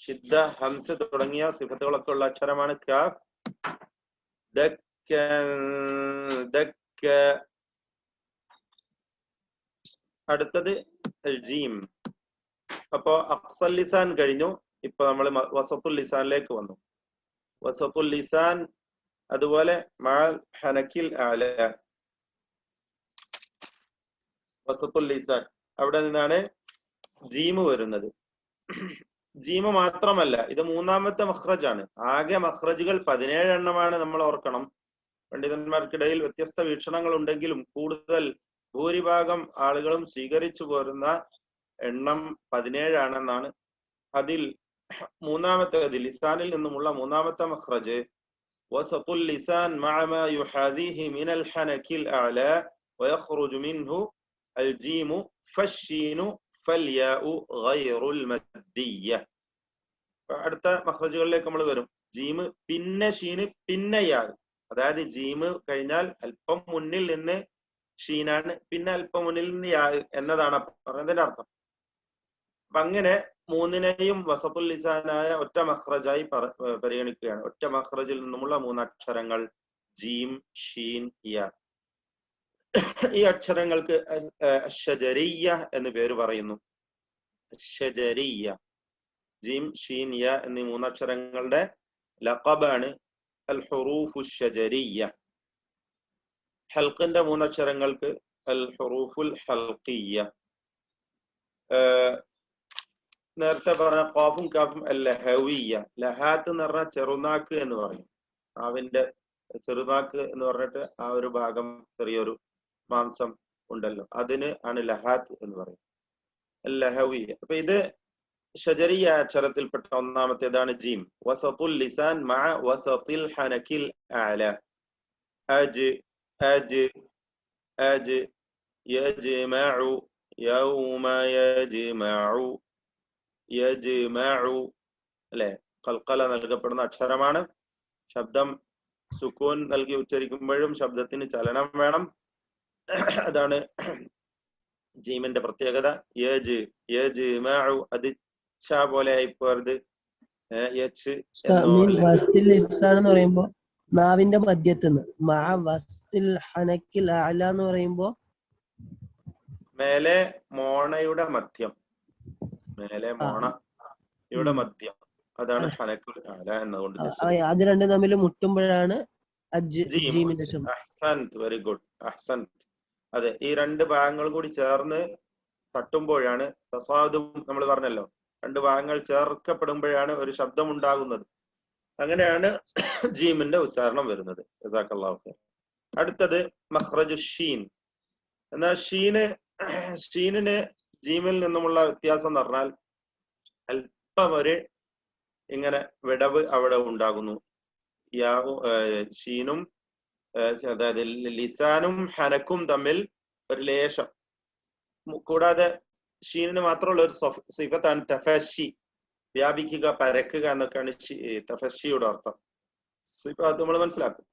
Speaker 2: ഷിദ്ദ, ഹംസ് തുടങ്ങിയ സിഫത്തുകളൊക്കെ ഉള്ള അക്ഷരമാണ് കാഫ്. ദക്കൻ, ദക്ക. അടുത്തത് ജീം. അപ്പോ അഖ്സൽ ലിസാൻ കഴിഞ്ഞു. ഇപ്പൊ നമ്മൾ വസത്തുൽ ലിസാനിലേക്ക് വന്നു. വസത്തുൽ ലിസാൻ അതുപോലെ മഅൽ ഹനക്കിൽ അഅല, വസത്തുൽ ലിസാൻ, അവിടെ നിന്നാണ് ജീമ് വരുന്നത്. ജീമ് മാത്രമല്ല, ഇത് മൂന്നാമത്തെ മഖ്റജാണ്. ആകെ മഖ്റജുകൾ 17 എണ്ണമാണ്. നമ്മൾ ഓർക്കണം, പണ്ഡിതന്മാർക്കിടയിൽ വ്യത്യസ്ത വീക്ഷണങ്ങൾ ഉണ്ടെങ്കിലും കൂടുതൽ ഭൂരിഭാഗം ആളുകളും സ്വീകരിച്ചു പോരുന്ന എണ്ണം 17 ആണെന്നാണ്. അതിൽ മൂന്നാമത്തെ ലിസാനിൽ നിന്നുമുള്ള മൂന്നാമത്തെ മഖ്റജ് വസത്തുൽ ലിസാൻ മഅ മാ യുഹാദിഹി മിനൽ ഹനക്കിൽ അഅല വയഖ്റുജു മിൻഹു അൽ ജീമു ഫശ്ശീനു ഫൽയാഉ ഗൈറുൽ മദ്ദിയ്യ. അടുത്ത മഖ്റജുകളിലേക്ക് നമ്മൾ വരും. ജീമ്, പിന്നെ ഷീന്, പിന്നെ യാ. അതായത് ജീമ് കഴിഞ്ഞാൽ അല്പം മുന്നിൽ നിന്ന് ഷീനാണ്, പിന്നെ അല്പം മുന്നിൽ നിന്ന് യാ എന്നതാണ് പറഞ്ഞതിന്റെ അർത്ഥം. അപ്പൊ അങ്ങനെ മൂന്നിനെയും വസത്തുൽ ലിസാനായ ഒറ്റ മഖ്റജായി പരിഗണിക്കുകയാണ്. ഒറ്റ മഖ്റജിൽ നിന്നുമുള്ള 3 അക്ഷരങ്ങൾ ജീം, ഷീൻ, യാ. ഈ അക്ഷരങ്ങൾക്ക് അശ്ശജരിയ്യ എന്ന് പേര് പറയുന്നു. അശ്ശജരിയ്യ, ജീം, ഷീൻ, യ എന്നീ 3 അക്ഷരങ്ങളുടെ ലഖബാണ് അൽ ഹുറൂഫു അശ്ശജരിയ്യ. ഹൽഖിന്റെ 3 അക്ഷരങ്ങൾക്ക് അൽ ഹുറൂഫുൽ ഹൽഖിയ്യ. നേരത്തെ പറഞ്ഞ ഖാഫും കാഫും അൽ ലഹവിയ്യ. ലഹാത്ത് എന്ന് പറഞ്ഞാൽ ചെറുനാക്ക് എന്ന് പറയും. നാവിന്റെ ചെറുനാക്ക് എന്ന് പറഞ്ഞിട്ട് ആ ഒരു ഭാഗം, ചെറിയൊരു മാംസം ഉണ്ടല്ലോ, അതിന് ആണ് ലഹാത്ത് എന്ന് പറയും, അൽ ലഹവിയ്യ. അപ്പൊ ഇത് ഷജരിയ അക്ഷരത്തിൽപ്പെട്ട ഒന്നാമത്തേതാണ് ജീം. വസത്തുൽ ലിസാൻ മഅ വസത്തിൽ ഹനക്കിൽ അഅല. അജ്, അജ്, അജ്, യജ്മഉ, യൗമ യജ്മഉ, യജ്മഉ അല്ലെ. ഖൽഖല നൽകപ്പെടുന്ന അക്ഷരമാണ്. ശബ്ദം സുക്കൂൻ നൽകി ഉച്ചരിക്കുമ്പോഴും ശബ്ദത്തിന് ചലനം വേണം. അതാണ് ജീമിന്റെ പ്രത്യേകത. യജ്, യജ്മഉ, അത് പോലെ ആയിപ്പോരുത്. എച്ച് എന്നോ
Speaker 3: വസ്തിൽ ലിസാൻ എന്ന് പറയുമ്പോ നാവിന്റെ മധ്യത്തുനിന്ന് വസ്തിൽ ഹനക്കിൽ അല എന്ന് പറയുമ്പോ
Speaker 2: മേലെ മോണയുടെ മധ്യം, മേലെ മോണയുടെ മധ്യം, അതാണ് ഹനക്കുൽ അല എന്നതുകൊണ്ട്
Speaker 3: അത് രണ്ടും തമ്മിൽ മുട്ടുമ്പോഴാണ്
Speaker 2: വെരി ഗുഡ്, അഹ്സൻത്. അതെ, ഈ രണ്ട് ഭാഗങ്ങൾ കൂടി ചേർന്ന് തട്ടുമ്പോഴാണ് തസാദും, നമ്മൾ പറഞ്ഞല്ലോ, രണ്ട് ഭാഗങ്ങൾ ചേർക്കപ്പെടുമ്പോഴാണ് ഒരു ശബ്ദം ഉണ്ടാകുന്നത്. അങ്ങനെയാണ് ജീമിന്റെ ഉച്ചാരണം വരുന്നത്. ജസാക്കല്ലാഹു ഖൈർ. അടുത്തത് മഖ്റജു ഷീൻ. എന്നാൽ ഷീനിന് ജീമിൽ നിന്നുമുള്ള വ്യത്യാസം എന്ന് പറഞ്ഞാൽ അല്പം ഒരു ഇങ്ങനെ വിടവ് അവിടെ ഉണ്ടാകുന്നു. ഷീനും അതായത് ലിസാനും ഹനക്കും തമ്മിൽ ഒരു ലേശം. കൂടാതെ ഷീനിന് മാത്രമുള്ള ഒരു സിഫത്താണ് തഫശി, വ്യാപിക്കുക, പരക്കുക എന്നൊക്കെയാണ് തഫശിയുടെ അർത്ഥം. സിഫത്ത് നമ്മൾ മനസ്സിലാക്കും.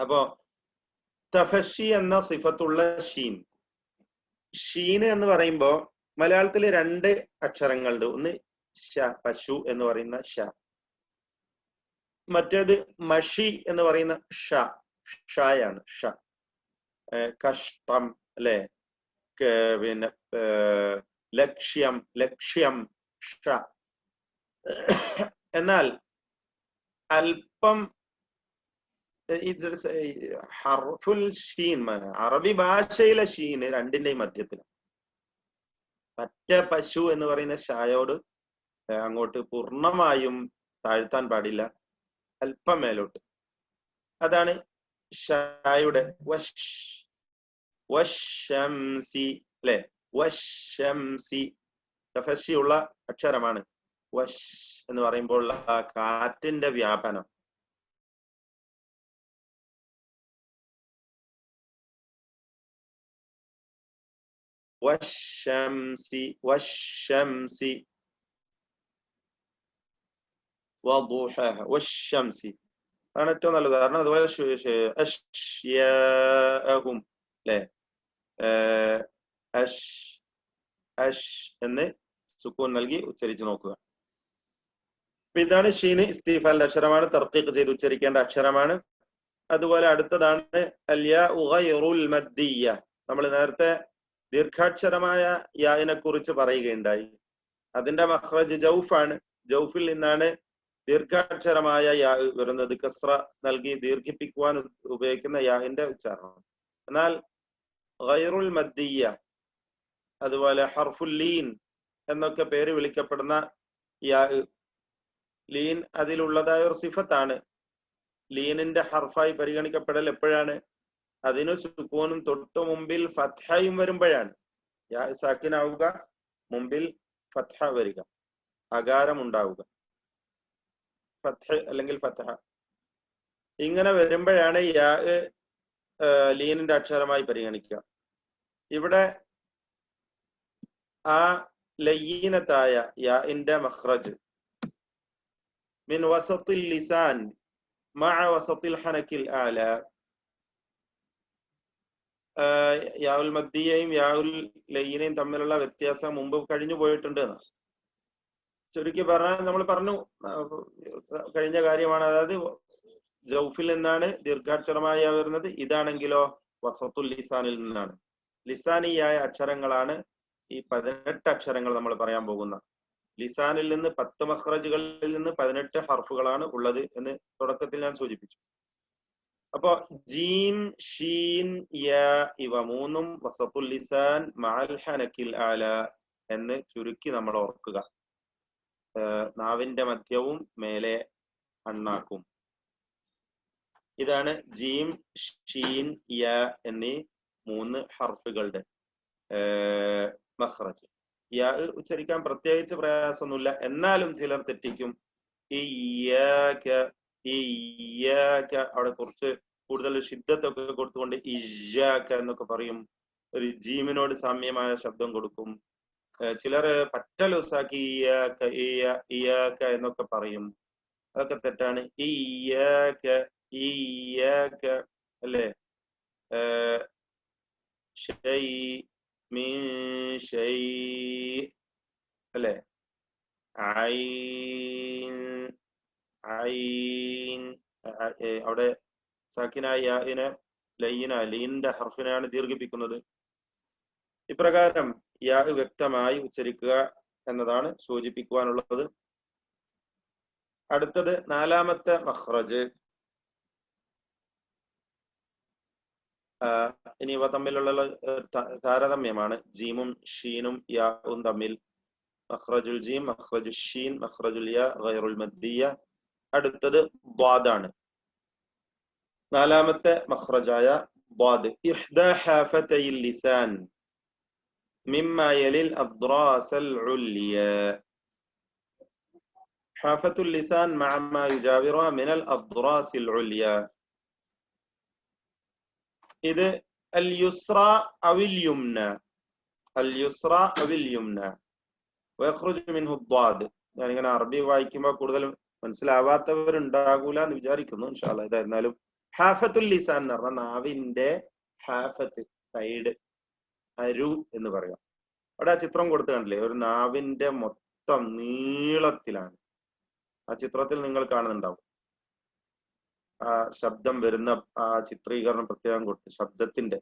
Speaker 2: അപ്പോ തഫശി എന്ന സിഫത്തുള്ള ഷീന് എന്ന് പറയുമ്പോ മലയാളത്തിൽ രണ്ട് അക്ഷരങ്ങളുണ്ട്. ഒന്ന് ഷ, പശു എന്ന് പറയുന്ന ഷ. മറ്റേത് മഷി എന്ന് പറയുന്ന ഷായാണ്. കഷ്ടം അല്ലെ, പിന്നെ ലക്ഷ്യം ഷ. എന്നാൽ അല്പം ഹർഫുൽ ഷീൻ, അറബി ഭാഷയിലെ ഷീന് രണ്ടിന്റെയും മധ്യത്തിലാണ്. പറ്റ പശു എന്ന് പറയുന്ന ഷായോട് അങ്ങോട്ട് പൂർണ്ണമായും താഴ്ത്താൻ പാടില്ല, അല്പം മേലോട്ട്. അതാണ് ഷായുടെ വശംസി അല്ലെ, വശംസി തഫശിയുള്ള അക്ഷരമാണ്. വശ് എന്ന് പറയുമ്പോൾ ആ കാറ്റിന്റെ വ്യാപനം. വശംസി വശംസി വദുഹഹ വശംസി ആണ് ഏറ്റവും നല്ലത്. കാരണം അതുപോലെ അശ്യാഅഹും അല്ലെ, അഷ് എന്ന് സുക്കൂൻ നൽകി ഉച്ചരിച്ചു നോക്കുക. ഇതാണ് ഷീന്. ഇസ്തിഫാലിന്റെ അക്ഷരമാണ്, തർക്കീഖ് ചെയ്ത് ഉച്ചരിക്കേണ്ട അക്ഷരമാണ്. അതുപോലെ അടുത്തതാണ് അൽയാഉ ഗൈറുൽ മദ്ദിയ്യ. നമ്മൾ നേരത്തെ ദീർഘാക്ഷരമായ യാഇനെ കുറിച്ച് പറയുകയുണ്ടായി. അതിന്റെ മഖ്റജ് ജൗഫാണ്. ജൗഫിൽ നിന്നാണ് ദീർഘാക്ഷരമായ യാ വരുന്നത്. കസ്ര നൽകി ദീർഘിപ്പിക്കുവാൻ ഉപയോഗിക്കുന്ന യാഇന്റെ ഉച്ചാരണം. എന്നാൽ ഗൈറുൽ മദ്ദിയ്യ, അതുപോലെ ഹർഫുൽ ലീൻ എന്നൊക്കെ പേര് വിളിക്കപ്പെടുന്ന യാ, ലീൻ അതിലുള്ളതായ ഒരു സിഫത്താണ്. ലീനിന്റെ ഹർഫായി പരിഗണിക്കപ്പെടൽ എപ്പോഴാണ്? അതിന് സുക്കൂനും തൊട്ടു മുമ്പിൽ ഫത്ഹയും വരുമ്പോഴാണ്. യാ സാക്കിനാവുക, മുമ്പിൽ ഫത്ഹ വരിക, അകാരം ഉണ്ടാവുക, ഫത്ഹ അല്ലെങ്കിൽ ഫത്ഹ. ഇങ്ങനെ വരുമ്പോഴാണ് യാ ലീനിന്റെ അക്ഷരമായി പരിഗണിക്കുക. ഇവിടെ ആ ലയ്യീനത്തായ യാഇന്റെ മഖ്റജ് മിൻ വസത്തിൽ ലിസാൻ മഅ വസത്തിൽ ഹനക്കിൽ ആല. യാഉൽ മദ്ദിയയും യാഉൽ ലയ്യീനയും തമ്മിലുള്ള വ്യത്യാസം മുമ്പ് കഴിഞ്ഞു പോയിട്ടുണ്ട് എന്ന് ചുരുക്കി പറഞ്ഞാൽ നമ്മൾ പറഞ്ഞു കഴിഞ്ഞ കാര്യമാണ്. അതായത് ജൗഫിൽ നിന്നാണ് ദീർഘാക്ഷരമായി വരുന്നത്. ഇതാണെങ്കിലോ വസത്തുൽ ലിസാനിൽ നിന്നാണ്. ലിസാനിയായ അക്ഷരങ്ങളാണ് ഈ 18 അക്ഷരങ്ങൾ നമ്മൾ പറയാൻ പോകുന്ന. ലിസാനിൽ നിന്ന് 10 മഖ്റജുകളിൽ നിന്ന് 18 ഹർഫുകളാണ് ഉള്ളത് എന്ന് തുടക്കത്തിൽ ഞാൻ സൂചിപ്പിച്ചു. അപ്പോ ജീം, ഷീൻ, യാ ഇവ മൂന്നും വസത്തുൽ ലിസാൻ മഅൽ ഹനക്കിൽ ആല എന്ന് ചുരുക്കി നമ്മൾ ഓർക്കുക. നാവിന്റെ മധ്യവും മേലെ അണ്ണാക്കും. ഇതാണ് ജീം, ഷീൻ, യാ എന്നീ 3 ഹർഫുകളുടെ മഖ്റജ്. യാ ഉച്ചരിക്കാൻ പ്രത്യേകിച്ച് പ്രയാസമൊന്നുമില്ല, എന്നാലും ചിലർ തെറ്റിക്കും. അവിടെ കുറച്ച് കൂടുതൽ ഷിദ്ദത്തൊക്കെ കൊടുത്തുകൊണ്ട് ഇയ്യാക എന്നൊക്കെ പറയും. ഒരു ജീമിനോട് സാമ്യമായ ശബ്ദം കൊടുക്കും. ചിലർ പറ്റ ലൂസാക്കി ഇയ്യാക എന്നൊക്കെ പറയും. അതൊക്കെ തെറ്റാണ്. ഇയ്യാക അല്ലേ, ഷൈ മിൻ ഷൈ അല്ലേ, ഐൻ ഐൻ അവിടെ സാക്കിനായ യാഇനെ ലീനിന്റെ ഹർഫിനെയാണ് ദീർഘിപ്പിക്കുന്നത്. ഇപ്രകാരം യാ വ്യക്തമായി ഉച്ചരിക്കുക എന്നതാണ് സൂചിപ്പിക്കുവാനുള്ളത്. അടുത്തത് നാലാമത്തെ മഖ്റജ്. ഇനി ഇവ തമ്മിലുള്ള താരതമ്യമാണ് ജീമും ഷീനും യാവും തമ്മിൽ. മഖ്റജുൽ ജീം, മഖ്റജുൽ ഷീൻ, മഖ്റജുൽ യാ ഗൈറുൽ മദ്ദിയ. അടുത്തത് ദ്വാദാണ്. നാലാമത്തെ മഖ്റജായ ദ്വാദ്. ഇഹ്ദാ ഹാഫതയിൽ ലിസാൻ മിമ്മാ യലിൽ അദ്റാസൽ ഉല്യ. ഹാഫത്തുൽ ലിസാൻ മഅ മാ യുജാവിറുഹാ മിനൽ അദ്റാസിൽ ഉല്യ. ഇത് അൽ യുസ്ര അവിൽ യുംന, അൽ യുസ്ര അവിൽ യുംന വയഖ്റുജു മിൻഹു ദ്വാദ്. ഞാനിങ്ങനെ അറബി വായിക്കുമ്പോൾ കൂടുതൽ മനസ്സിലാവാത്തവരുണ്ടാകൂല എന്ന് വിചാരിക്കുന്നു. ഇൻഷാ അല്ലാഹ്. ഇതായിരുന്നാലും ഹാഫത്തുൽ ലിസാൻ എന്ന് പറഞ്ഞാൽ നാവിന്റെ ഹാഫത്ത്, സൈഡ്, അരു എന്ന് പറയാം. അവിടെ ആ ചിത്രം കൊടുത്തു കണ്ടില്ലേ, ഒരു നാവിന്റെ മൊത്തം നീളത്തിലാണ്. ആ ചിത്രത്തിൽ നിങ്ങൾ കാണുന്നുണ്ടാവും. ആ ശബ്ദം വരുന്ന ആ ചിത്രീകരണം പ്രത്യേകം കൊടുത്തു, ശബ്ദത്തിന്റെ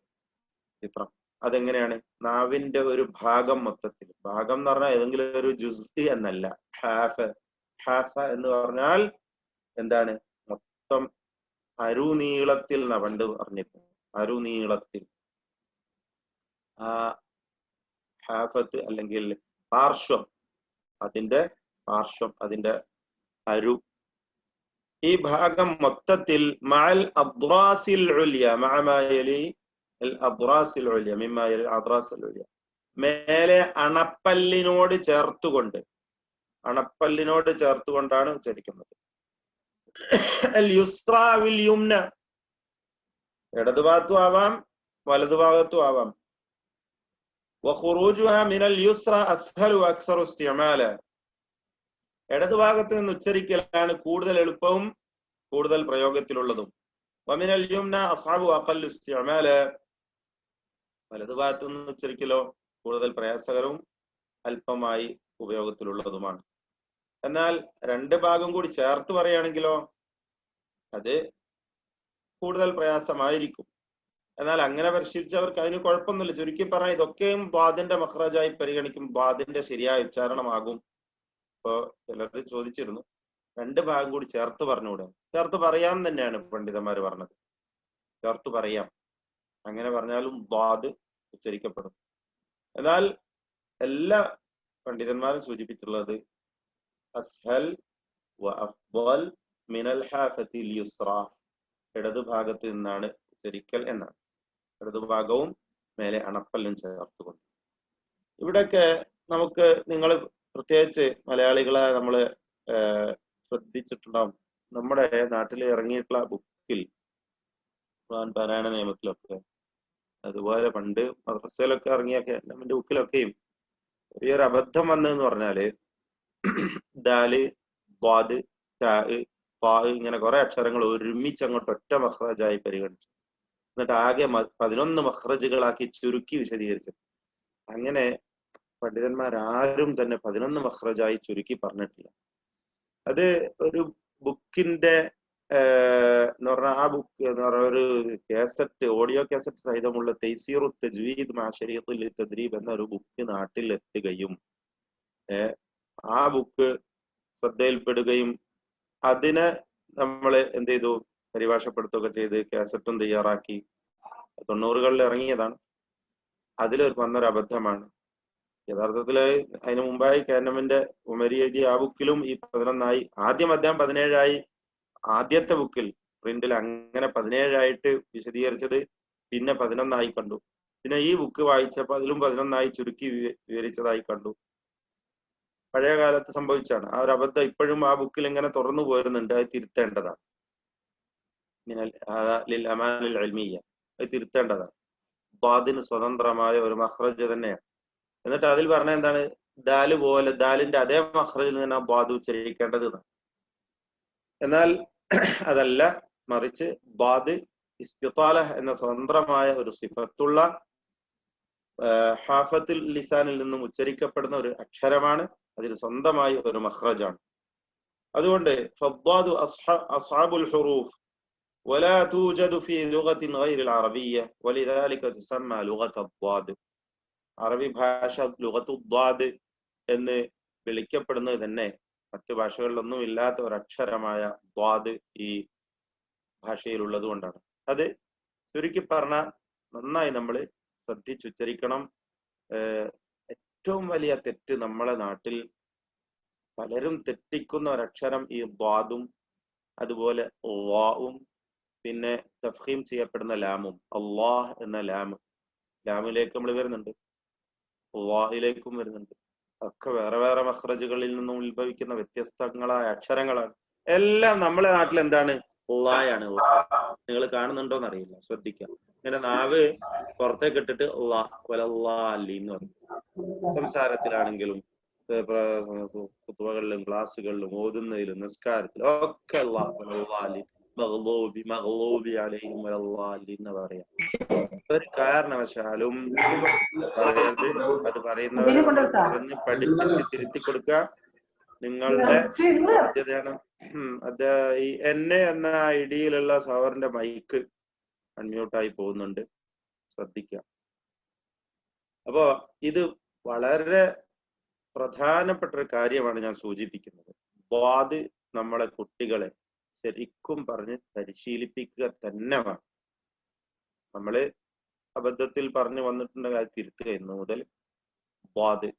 Speaker 2: ചിത്രം. അതെങ്ങനെയാണ്? നാവിന്റെ ഒരു ഭാഗം മൊത്തത്തിൽ, ഭാഗം എന്ന് പറഞ്ഞാൽ ഏതെങ്കിലും ഒരു ജുസ് എന്നല്ല. ഹാഫ എന്ന് പറഞ്ഞാൽ എന്താണ്? മൊത്തം അരുനീളത്തിൽ പണ്ട് പറഞ്ഞിരുന്നു. അരുനീളത്തിൽ ആ ഹാഫത്ത് അല്ലെങ്കിൽ പാർശ്വം, അതിന്റെ പാർശ്വം, അതിന്റെ അരു, ഈ ഭാഗം മൊത്തത്തിൽ മഅൽ അദ്റാസിൽ ഉല്യ, മഅ മാ യലി അൽ അദ്റാസിൽ ഉല്യ, മിമ്മാ യലി അദ്റാസിൽ ഉല്യ, മേലെ അണപ്പല്ലിനോട് ചേർത്തുകൊണ്ട്, അണപ്പല്ലിനോട് ചേർത്തുകൊണ്ടാണ് ഉച്ചരിക്കുന്നത്. അൽ യുസ്ര വിൽ യുംന, ഇടതുഭാഗത്തും ആവാം വലതുഭാഗത്തും ആവാം. വഖുറൂജുഹാ മിനൽ യുസ്ര അസ്ഹലു വഅക്സറു ഇസ്തിഅമാല, ഇടതുഭാഗത്ത് നിന്ന് ഉച്ചരിക്കലാണ് കൂടുതൽ എളുപ്പവും കൂടുതൽ പ്രയോഗത്തിലുള്ളതും. വമിനൽ യുംന അസ്അബു വഅഖല്ലു ഇസ്തിഅമാല, വലതുഭാഗത്ത് നിന്ന് ഉച്ചരിക്കലോ കൂടുതൽ പ്രയാസകരവും അല്പമായി ഉപയോഗത്തിലുള്ളതുമാണ്. എന്നാൽ രണ്ട് ഭാഗം കൂടി ചേർത്ത് പറയുകയാണെങ്കിലോ അത് കൂടുതൽ പ്രയാസമായിരിക്കും. എന്നാൽ അങ്ങനെ പരിശീലിച്ചവർക്ക് അതിന് കുഴപ്പമൊന്നുമില്ല. ചുരുക്കി പറഞ്ഞാൽ ഇതൊക്കെയും ദ്വാദിന്റെ മഖ്റജായി പരിഗണിക്കും, ദ്വാദിന്റെ ശരിയായ ഉച്ചാരണമാകും. ഇപ്പോ ചിലർ ചോദിച്ചിരുന്നു, രണ്ട് ഭാഗം കൂടി ചേർത്ത് പറഞ്ഞുകൂടെ? ചേർത്ത് പറയാം തന്നെയാണ് പണ്ഡിതന്മാർ പറഞ്ഞത്. ചേർത്ത് പറയാം, അങ്ങനെ പറഞ്ഞാലും ദ്വാദ് ഉച്ചരിക്കപ്പെടും. എന്നാൽ എല്ലാ പണ്ഡിതന്മാരും സൂചിപ്പിച്ചിട്ടുള്ളത് അസ്ഹൽ വ അഫ്ദൽ മിനൽ ഹാഫത്തിൽ യുസ്ര, ഇടതുഭാഗത്ത് നിന്നാണ് ഉച്ചരിക്കൽ എന്നാണ്. ഇടതുഭാഗവും മേലെ അണപ്പല്ലും ചേർത്തുകൊണ്ട്. ഇവിടെയൊക്കെ നമുക്ക്, നിങ്ങൾ പ്രത്യേകിച്ച് മലയാളികളെ നമ്മൾ ശ്രദ്ധിച്ചിട്ടുണ്ടാവും, നമ്മുടെ നാട്ടിൽ ഇറങ്ങിയിട്ടുള്ള ബുക്കിൽ, പാരായണ നിയമത്തിലൊക്കെ, അതുപോലെ പണ്ട് മദ്രസയിലൊക്കെ ഇറങ്ങിയൊക്കെ നമ്മുടെ ബുക്കിലൊക്കെയും ചെറിയൊരു അബദ്ധം വന്നതെന്ന് പറഞ്ഞാല് ദാല്, ദ്വാദ്, താ, ത്വാ ഇങ്ങനെ കുറെ അക്ഷരങ്ങൾ ഒരുമിച്ച് അങ്ങോട്ട് ഒറ്റ മഖ്റജായി പരിഗണിച്ചു. എന്നിട്ട് ആകെ 11 മഖ്റജുകളാക്കി ചുരുക്കി വിശദീകരിച്ചു. അങ്ങനെ പണ്ഡിതന്മാരാരും തന്നെ 11 മഖ്റജായി ചുരുക്കി പറഞ്ഞിട്ടില്ല. അത് ഒരു ബുക്കിന്റെ എന്ന് പറഞ്ഞാൽ, ആ ബുക്ക് എന്ന് പറഞ്ഞ ഒരു കാസറ്റ്, ഓഡിയോ കാസറ്റ് സഹിതമുള്ള തൈസീറു തജ്വീദ് മാ ശരീഅത്തുൽ തദ്രീബ് എന്ന ഒരു ബുക്ക് നാട്ടിൽ എത്തുകയും ആ ബുക്ക് ശ്രദ്ധയിൽപ്പെടുകയും അതിനെ നമ്മൾ എന്ത് ചെയ്തു, പരിഭാഷപ്പെടുത്തുകയൊക്കെ ചെയ്ത് കാസറ്റും തയ്യാറാക്കി. 90കളിൽ ഇറങ്ങിയതാണ്. അതിലൊരു വന്നൊരു അബദ്ധമാണ്. യഥാർത്ഥത്തില് അതിനു മുമ്പായി കാനമിന്റെ ഉമരി എഴുതിയ ആ ബുക്കിലും ഈ 11 ആദ്യം അദ്ദേഹം 17 ആദ്യത്തെ ബുക്കിൽ പ്രിന്റിൽ അങ്ങനെ 17 വിശദീകരിച്ചത് പിന്നെ 11 കണ്ടു. പിന്നെ ഈ ബുക്ക് വായിച്ചപ്പോൾ അതിലും 11 ചുരുക്കി വിവരിച്ചതായി കണ്ടു. പഴയ കാലത്ത് സംഭവിച്ചാണ്. ആ ഒരു അബദ്ധം ഇപ്പോഴും ആ ബുക്കിൽ ഇങ്ങനെ തുറന്നു പോരുന്നുണ്ട്. അത് തിരുത്തേണ്ടതാണ്. അത് തിരുത്തേണ്ടതാണ്. ദ്വാദിന് സ്വതന്ത്രമായ ഒരു മഖ്റജ് തന്നെയാണ്. എന്നിട്ട് അതിൽ പറഞ്ഞ എന്താണ്? ദാല് പോലെ, ദാലിന്റെ അതേ മഖ്റജിൽ നിന്ന് ആ ദ്വാദ് ഉച്ചരിക്കേണ്ടത്. എന്നാൽ അതല്ല, മറിച്ച് ദ്വാദ് ഇസ്തിതാല എന്ന സ്വതന്ത്രമായ ഒരു സിഫത്തുള്ള ഹാഫത്തുൽ ലിസാനിൽ നിന്നും ഉച്ചരിക്കപ്പെടുന്ന ഒരു അക്ഷരമാണ്. അതിന് സ്വന്തമായി ഒരു മഖ്റജാണ്. അതുകൊണ്ട് ഫദ്ദാദു അസ്ഹാബുൽ ഹുറൂഫ് ولا توجد في لغة غير العربية ولذلك تسمى لغة الضاد. അറബി ഭാഷ ലുഗത്തു ദ്വാദ് എന്ന് വിളിക്കപ്പെടുന്നത് തന്നെ മറ്റു ഭാഷകളിലൊന്നും ഇല്ലാത്ത ഒരു അക്ഷരമായ ദ്വാദ് ഈ ഭാഷയിലുള്ളത് കൊണ്ടാണ്. അത് ചുരുക്കി പറഞ്ഞാൽ നന്നായി നമ്മൾ ശ്രദ്ധിച്ചുച്ചരിക്കണം. ഏറ്റവും വലിയ തെറ്റ് നമ്മളെ നാട്ടിൽ പലരും തെറ്റിക്കുന്ന ഒരക്ഷരം ഈ ദ്വാദും അതുപോലെ ളാഉം പിന്നെ തഫ്ഖീം ചെയ്യപ്പെടുന്ന ലാമും. അള്ളാഹ് എന്ന ലാമിലേക്ക് നമ്മൾ വരുന്നുണ്ട്, അള്ളാഹിലേക്കും വരുന്നുണ്ട്. ഒക്കെ വേറെ വേറെ മഖ്റജുകളിൽ നിന്നും ഉത്ഭവിക്കുന്ന വ്യത്യസ്തങ്ങളായ അക്ഷരങ്ങളാണ്. എല്ലാം നമ്മളെ നാട്ടിൽ എന്താണ്? അള്ളായാണ്. നിങ്ങൾ കാണുന്നുണ്ടോന്ന് അറിയില്ല, ശ്രദ്ധിക്കാം. ഇങ്ങനെ നാവ് പുറത്തേക്ക് ഇട്ടിട്ട് അള്ളാഹ് വലല്ലാഹി എന്ന് പറയും. സംസാരത്തിലാണെങ്കിലും ഖുത്ബകളിലും ക്ലാസ്സുകളിലും ഓതുന്നതിലും നിസ്കാരത്തിലും ഒക്കെ അള്ളാഹ് വലല്ലാഹി മഗ്ളൂബി അലൈഹിം വലല്ലാഹി എന്ന് പറയാം. ഒരു കാരണവശാലും പറയരുത്. അത് പറയുന്നവരെ പറഞ്ഞ് പഠിപ്പിച്ച് തിരുത്തി കൊടുക്കുക നിങ്ങളുടെ ബാധ്യതയാണ്. അത് ഈ എന്നെ എന്ന ഐഡിയിലുള്ള സവറിന്റെ മൈക്ക് അൺമ്യൂട്ടായി പോകുന്നുണ്ട്, ശ്രദ്ധിക്കുക. അപ്പോ ഇത് വളരെ പ്രധാനപ്പെട്ട ഒരു കാര്യമാണ് ഞാൻ സൂചിപ്പിക്കുന്നത്. ദ്വാദ് നമ്മളെ കുട്ടികളെ ശരിക്കും പറഞ്ഞ് പരിശീലിപ്പിക്കുക തന്നെ വേണം. നമ്മള് അബദ്ധത്തിൽ പറഞ്ഞു വന്നിട്ടുണ്ടെങ്കിൽ അത് തിരുത്തുക. ഇന്ന് മുതൽ ദ്വാദ്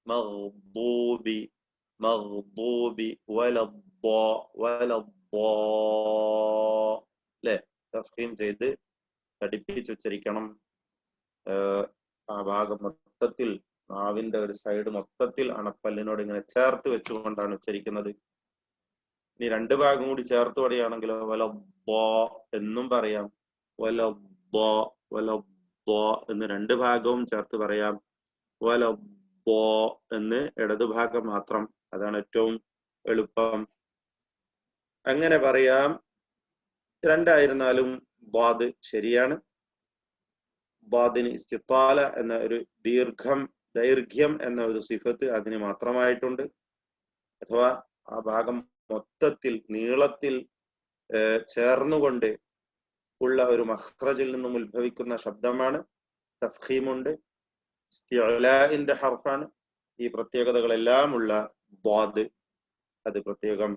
Speaker 2: മഗ്ദൂബി മഗ്ദൂബി അല്ലെ തഫ്ഖീം ചെയ്ത് പഠിപ്പിച്ചുച്ചരിക്കണം. ആ ഭാഗം മൊത്തത്തിൽ നാവിന്റെ ഒരു സൈഡ് മൊത്തത്തിൽ അണപ്പല്ലിനോട് ഇങ്ങനെ ചേർത്ത് വെച്ചുകൊണ്ടാണ് ഉച്ചരിക്കുന്നത്. ഇനി രണ്ട് ഭാഗം കൂടി ചേർത്ത് പറയുകയാണെങ്കിലോ വലദ്ദാ എന്നും പറയാം, വലദ്ദാ വലദ്ദാ എന്ന് രണ്ട് ഭാഗവും ചേർത്ത് പറയാം, വലദ്ദാ എന്ന് ഇടതുഭാഗം മാത്രം. അതാണ് ഏറ്റവും എളുപ്പം. അങ്ങനെ പറയാം. രണ്ടായിരുന്നാലും ദ്വാദ് ശരിയാണ്. ദ്വാദിന് ഇസ്തിത്താല എന്ന ഒരു ദൈർഘ്യം എന്ന ഒരു സിഫത്ത് അതിന് മാത്രമായിട്ടുണ്ട്. അഥവാ ആ ഭാഗം മൊത്തത്തിൽ നീളത്തിൽ ചേർന്നുകൊണ്ട് ഉള്ള ഒരു മഖ്റജിൽ നിന്നും ഉത്ഭവിക്കുന്ന ശബ്ദമാണ്. തഫ്ഖീമുണ്ട്, ഇസ്തിഅലാഇന്റെ ഹർഫാണ്. ഈ പ്രത്യേകതകളെല്ലാം ഉള്ള ദ്വാദ് അത് പ്രത്യേകം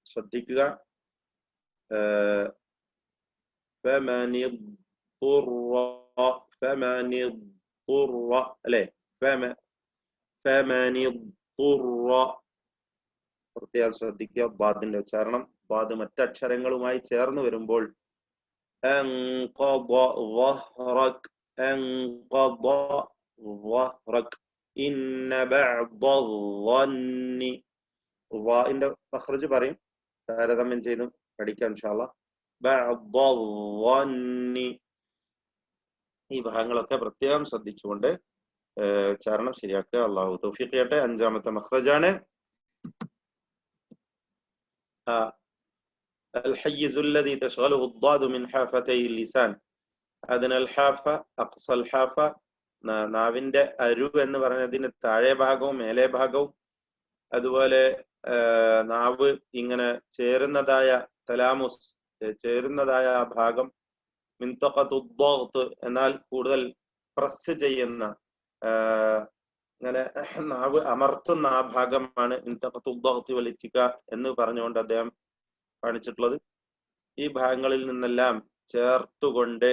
Speaker 2: ശ്രദ്ധിക്കുക. അല്ലെ പ്രത്യേകം ശ്രദ്ധിക്കുക ദ്വാദിന്റെ ഉച്ചാരണം. ദ്വാദ് മറ്റക്ഷരങ്ങളുമായി ചേർന്ന് വരുമ്പോൾ ന്റെ മഖ്റജ് പറയും, താരതമ്യം ചെയ്ത് പഠിക്കാം ഇൻഷാ അല്ലാഹ്. ഈ ഭാഗങ്ങളൊക്കെ പ്രത്യേകം ശ്രദ്ധിച്ചുകൊണ്ട് ഉച്ചാരണം ശരിയാക്കുക. അള്ളാഹു തൗഫീഖ് ചെയ്യട്ടെ. അഞ്ചാമത്തെ മഖ്റജാണ് الحيز الذي تشغله الضاد من حافتي اللسان. أدنى الحافة أقصى الحافة. നാവിന്റെ അരു എന്ന് പറയുന്നതിന് താഴെ ഭാഗവും മേലെ ഭാഗവും അതുപോലെ നാവ് ഇങ്ങനെ ചേരുന്നതായ തലാമുസ് ചേരുന്നതായ ആ ഭാഗം മിൻതഖത്തു ദ്ദഗ്ത് എന്നാൽ കൂടുതൽ പ്രസ് ചെയ്യുന്ന ഇങ്ങനെ നാവ് അമർത്തുന്ന ആ ഭാഗമാണ് മിൻതഖത്തു ദ്ദഗ്ത് വൽ ഇത്തികാ എന്ന് പറഞ്ഞുകൊണ്ട് അദ്ദേഹം കാണിച്ചിട്ടുള്ളത്. ഈ ഭാഗങ്ങളിൽ നിന്നെല്ലാം ചേർത്തുകൊണ്ട്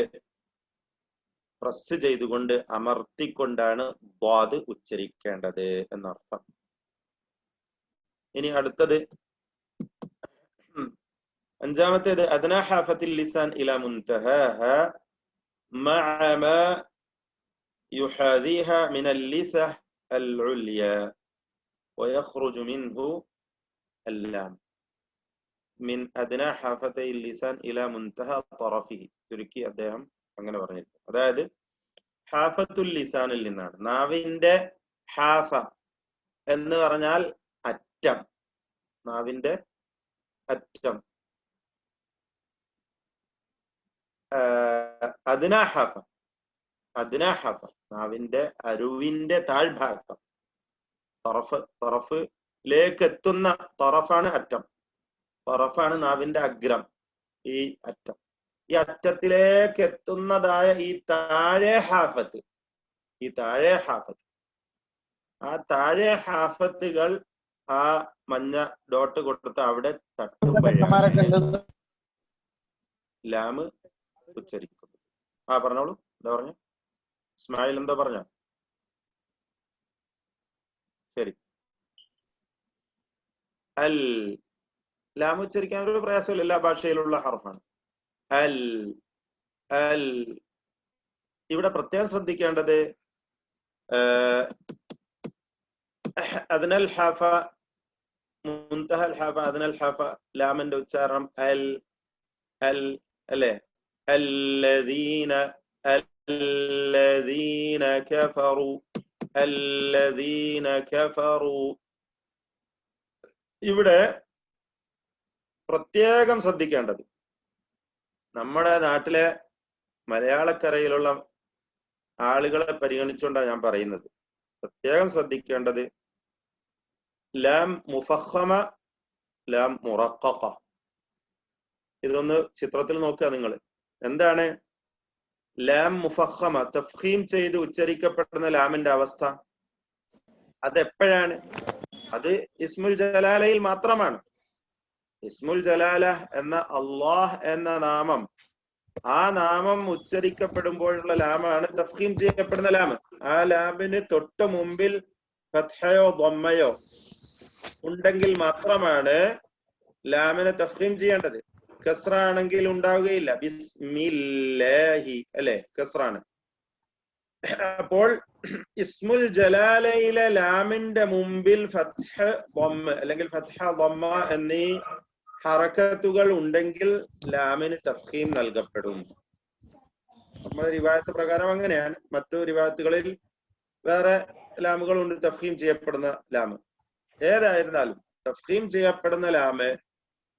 Speaker 2: പ്രസ് ചെയ്തുകൊണ്ട് അമർത്തിക്കൊണ്ടാണ് ദ്വാദ് ഉച്ചരിക്കേണ്ടത് എന്നർത്ഥം. ഇനി അടുത്തത് അഞ്ചാമത്തേത് അദ്നാ ഹാഫത്തിൽ ലിസാൻ ഇലാ മുൻതഹാഹ മഅ മാ യുഹാദിഹ മിനൽ ലിസഹ് അൽ ഉൽയ വയഖ്റുജു മിൻഹു അല്ലാം മിൻ അദ്നാ ഹാഫത്തൈ ലിസാൻ ഇലാ മുൻതഹ തറഫിഹി. ചുരുക്കി അദ്ദേഹം അങ്ങനെ പറഞ്ഞിട്ടുണ്ട്. അതായത് ഹാഫത്തുൽ ലിസാനിൽ നിന്നാണ്. നാവിന്റെ ഹാഫ എന്ന് പറഞ്ഞാൽ അറ്റം, നാവിന്റെ അറ്റം. അദ്നാ ഹാഫ നാവിന്റെ അരുവിന്റെ താഴ്ഭാഗം. തറഫിലേക്ക് എത്തുന്ന തറഫാണ് അറ്റം, തറഫാണ് നാവിന്റെ അഗ്രം. ഈ അറ്റം, ഈ അറ്റത്തിലേക്ക് എത്തുന്നതായ ഈ താഴെ ഹാഫത്ത്, ആ താഴെ ഹാഫത്തുകൾ ആ മഞ്ഞ ഡോട്ട് കൊടുത്ത് അവിടെ തട്ടുമ്പോഴാണ് ലാമ് ഉച്ചരിക്കുന്നത്. പറഞ്ഞോളൂ, എന്താ പറഞ്ഞു ഇസ്മായിൽ, എന്താ പറഞ്ഞ? ശരി. അൽ ലാം ഉച്ചരിക്കാൻ ഒരു പ്രയാസമില്ല, എല്ലാ ഭാഷയിലുള്ള ഹർഫാണ്. അൽ അൽ ഇവിടെ പ്രത്യേകം ശ്രദ്ധിക്കേണ്ടത് അദ്നൽ ഹാഫ, മുൻതഹൽ ഹാഫ, അദ്നൽ ഹാഫ, ലാമിന്റെ ഉച്ചാരണം അൽ അൽ അല്ലേ. അല്ലദീന അല്ലദീന കഫറു അല്ലദീന കഫറു. ഇവിടെ പ്രത്യേകം ശ്രദ്ധിക്കേണ്ടത്, നമ്മുടെ നാട്ടിലെ മലയാളക്കരയിലുള്ള ആളുകളെ പരിഗണിച്ചുകൊണ്ടാണ് ഞാൻ പറയുന്നത്. പ്രത്യേകം ശ്രദ്ധിക്കേണ്ടത് ലാം മുഫഖമ, ലാം മുറഖഖ. ഇതൊന്ന് ചിത്രത്തിൽ നോക്കുക നിങ്ങൾ. എന്താണ് ലാം മുഫഖമ, തഫ്ഖീം ചെയ്ത് ഉച്ചരിക്കപ്പെടുന്ന ലാമിന്റെ അവസ്ഥ? അതെപ്പോഴാണ്? അത് ഇസ്മുൽ ജലാലയിൽ മാത്രമാണ്. ഇസ്മുൽ ജലാല എന്ന അള്ളാഹ് എന്ന നാമം, ആ നാമം ഉച്ചരിക്കപ്പെടുമ്പോഴുള്ള ലാമാണ് തഫ്ഖീം ചെയ്യപ്പെടുന്ന ലാം. ആ ലാമിന് തൊട്ട് മുമ്പിൽ ഫത്ഹയോ ദമ്മയോ ഉണ്ടെങ്കിൽ മാത്രമാണ് ലാമിനെ തഫ്ഖീം ചെയ്യേണ്ടത്. കസ്റ ആണെങ്കിൽ ഉണ്ടാവുകയില്ല. ബിസ്മില്ലാഹി അല്ലെ, കസ്റാണ്. അപ്പോൾ ഇസ്മുൽ ജലാലയിലെ ലാമിന്റെ മുമ്പിൽ ഫത്ഹ ദമ്മ അല്ലെങ്കിൽ ഫത്ഹ ദമ്മ എന്നീ ഹറക്കത്തുകൾ ഉണ്ടെങ്കിൽ ലാമിന് തഫ്ഖീം നൽകപ്പെടും. നമ്മുടെ റിവായത്ത് പ്രകാരം അങ്ങനെയാണ്. മറ്റു റിവായത്തുകളിൽ വേറെ ലാമുകളുണ്ട് തഫ്ഖീം ചെയ്യപ്പെടുന്ന ലാമ്. ഏതായിരുന്നാലും തഫ്ഖീം ചെയ്യപ്പെടുന്ന ലാമ്,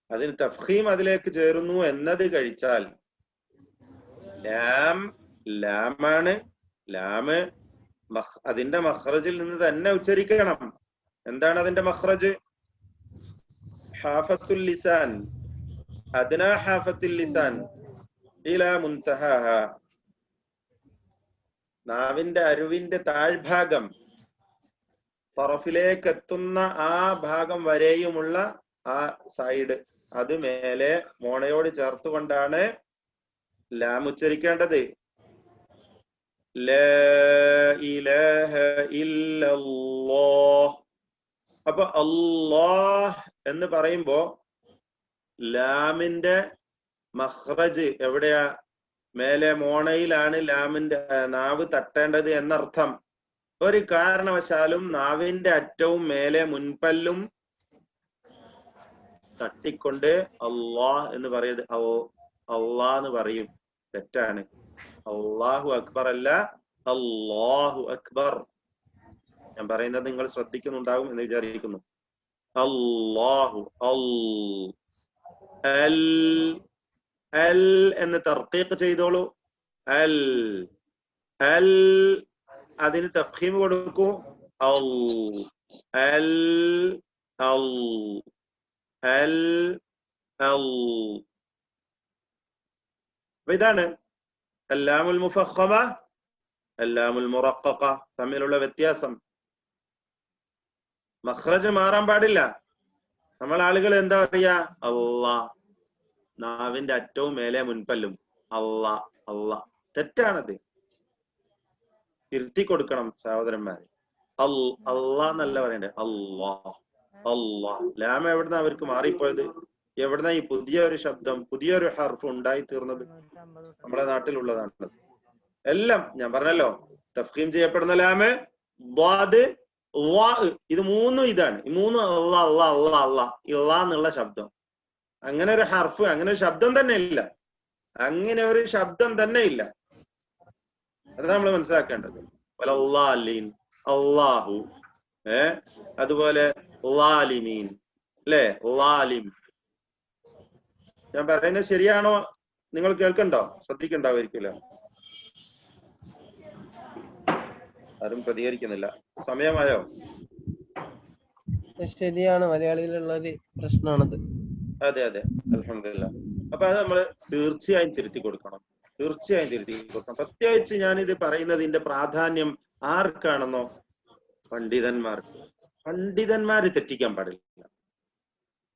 Speaker 2: അതിന് തഫ്ഖീം അതിലേക്ക് ചേരുന്നു എന്നത് കഴിച്ചാൽ ലാമാണ്. ലാമ് അതിന്റെ മഖ്റജിൽ നിന്ന് തന്നെ ഉച്ചരിക്കണം. എന്താണ് അതിന്റെ മഖ്റജ്? ഹാഫത്തുൽ ലിസാൻ, അദ്നാ ഹാഫത്തുൽ ലിസാൻ ഇലാ മുൻതഹാഹ. നാവിന്റെ അരുവിന്റെ താഴ്ഭാഗം തറഫിലേക്ക് എത്തുന്ന ആ ഭാഗം വരെയുമുള്ള ആ സൈഡ്, അത് മേലെ മോണയോട് ചേർത്തുകൊണ്ടാണ് ലാം ഉച്ചരിക്കേണ്ടത്. ലാ ഇലാഹ ഇല്ലല്ലാഹ്. അപ്പൊ അല്ലാഹ് എന്ന് പറയുമ്പോ ലാമിന്റെ മഖ്റജ് എവിടെയാ? മേലെ മോണയിലാണ് ലാമിന്റെ നാവ് തട്ടേണ്ടത് എന്നർത്ഥം. ഒരു കാരണവശാലും നാവിന്റെ അറ്റവും മേലെ മുൻപല്ലും തട്ടിക്കൊണ്ട് അല്ലാഹ് എന്ന് പറയത് അള്ളാഹ് എന്ന് പറയും. തെറ്റാണ്. അല്ലാഹു അക്ബർ അല്ല, അല്ലാഹു അക്ബർ. ഞാൻ പറയുന്നത് നിങ്ങൾ ശ്രദ്ധിക്കുന്നുണ്ടാകും എന്ന് വിചാരിക്കുന്നു. അല്ലാഹു അൽ അൽ എന്ന് തർക്കീഖ് ചെയ്തോളൂ. അൽ അൽ അതിന് തഫ്ഖീം കൊടുക്കൂ. അൽ അൽ അൽ അൽ അൽ. ഇതാണ് അല്ലാമുൽ മുഫഖമ, അല്ലാമുൽ മുറഖഖ തമ്മിലുള്ള വ്യത്യാസം. മഖ്റജ് മാറാൻ പാടില്ല. നമ്മൾ ആളുകൾ എന്താ പറയാ? അല്ലാഹ്, നാവിന്റെ അറ്റവും മേലെ മുൻപല്ലും അല്ലാഹ് അല്ലാഹ്. തെറ്റാണത്. തിരുത്തി കൊടുക്കണം സഹോദരന്മാരെ. അല്ലാഹ് എന്നല്ല പറയണ്ടേ, അല്ലാഹ് അല്ലാഹ്. ലാം എവിടുന്ന അവർക്ക് മാറിപ്പോയത്? എവിടുന്ന ഈ പുതിയൊരു ശബ്ദം, പുതിയൊരു ഹർഫ് ഉണ്ടായി തീർന്നത്? നമ്മുടെ നാട്ടിലുള്ളതാണ് എല്ലാം. ഞാൻ പറഞ്ഞല്ലോ, തഫ്ഖീം ചെയ്യപ്പെടുന്ന ലാമ്, ദ്വാദ്, വാ, ഇത് മൂന്നും ഇതാണ്. ഈ മൂന്നും അല്ലാ അല്ലാ അല്ലാ അല്ലാ ഇല്ലാ എന്നുള്ള ശബ്ദം. അങ്ങനെ ഒരു ഹർഫ്, അങ്ങനെ ഒരു ശബ്ദം തന്നെ ഇല്ല. അങ്ങനെ ഒരു ശബ്ദം തന്നെ ഇല്ല. അതാണ് നമ്മൾ മനസ്സിലാക്കേണ്ടത്. അല്ലാഹു, അതുപോലെ ലാലിമീൻ അല്ലെ, ലാലിം. ഞാൻ പറയുന്നത് ശരിയാണോ? നിങ്ങൾ കേൾക്കണ്ടോ? ശ്രദ്ധിക്കണ്ടാവുമായിരിക്കില്ല. ആരും പ്രതികരിക്കുന്നില്ല. സമയമായോ?
Speaker 3: ശരിയാണ്, മലയാളിയിലുള്ള ഒരു പ്രശ്നമാണത്.
Speaker 2: അതെ അതെ, അൽഹംദുലില്ലാ. അപ്പൊ അത് നമ്മള് തീർച്ചയായും തിരുത്തി കൊടുക്കണം, തീർച്ചയായും തിരുത്തി കൊടുക്കണം. പ്രത്യേകിച്ച് ഞാനിത് പറയുന്നതിന്റെ പ്രാധാന്യം ആർക്കാണെന്നോ, പണ്ഡിതന്മാർക്ക്. പണ്ഡിതന്മാര് തെറ്റിക്കാൻ പാടില്ല.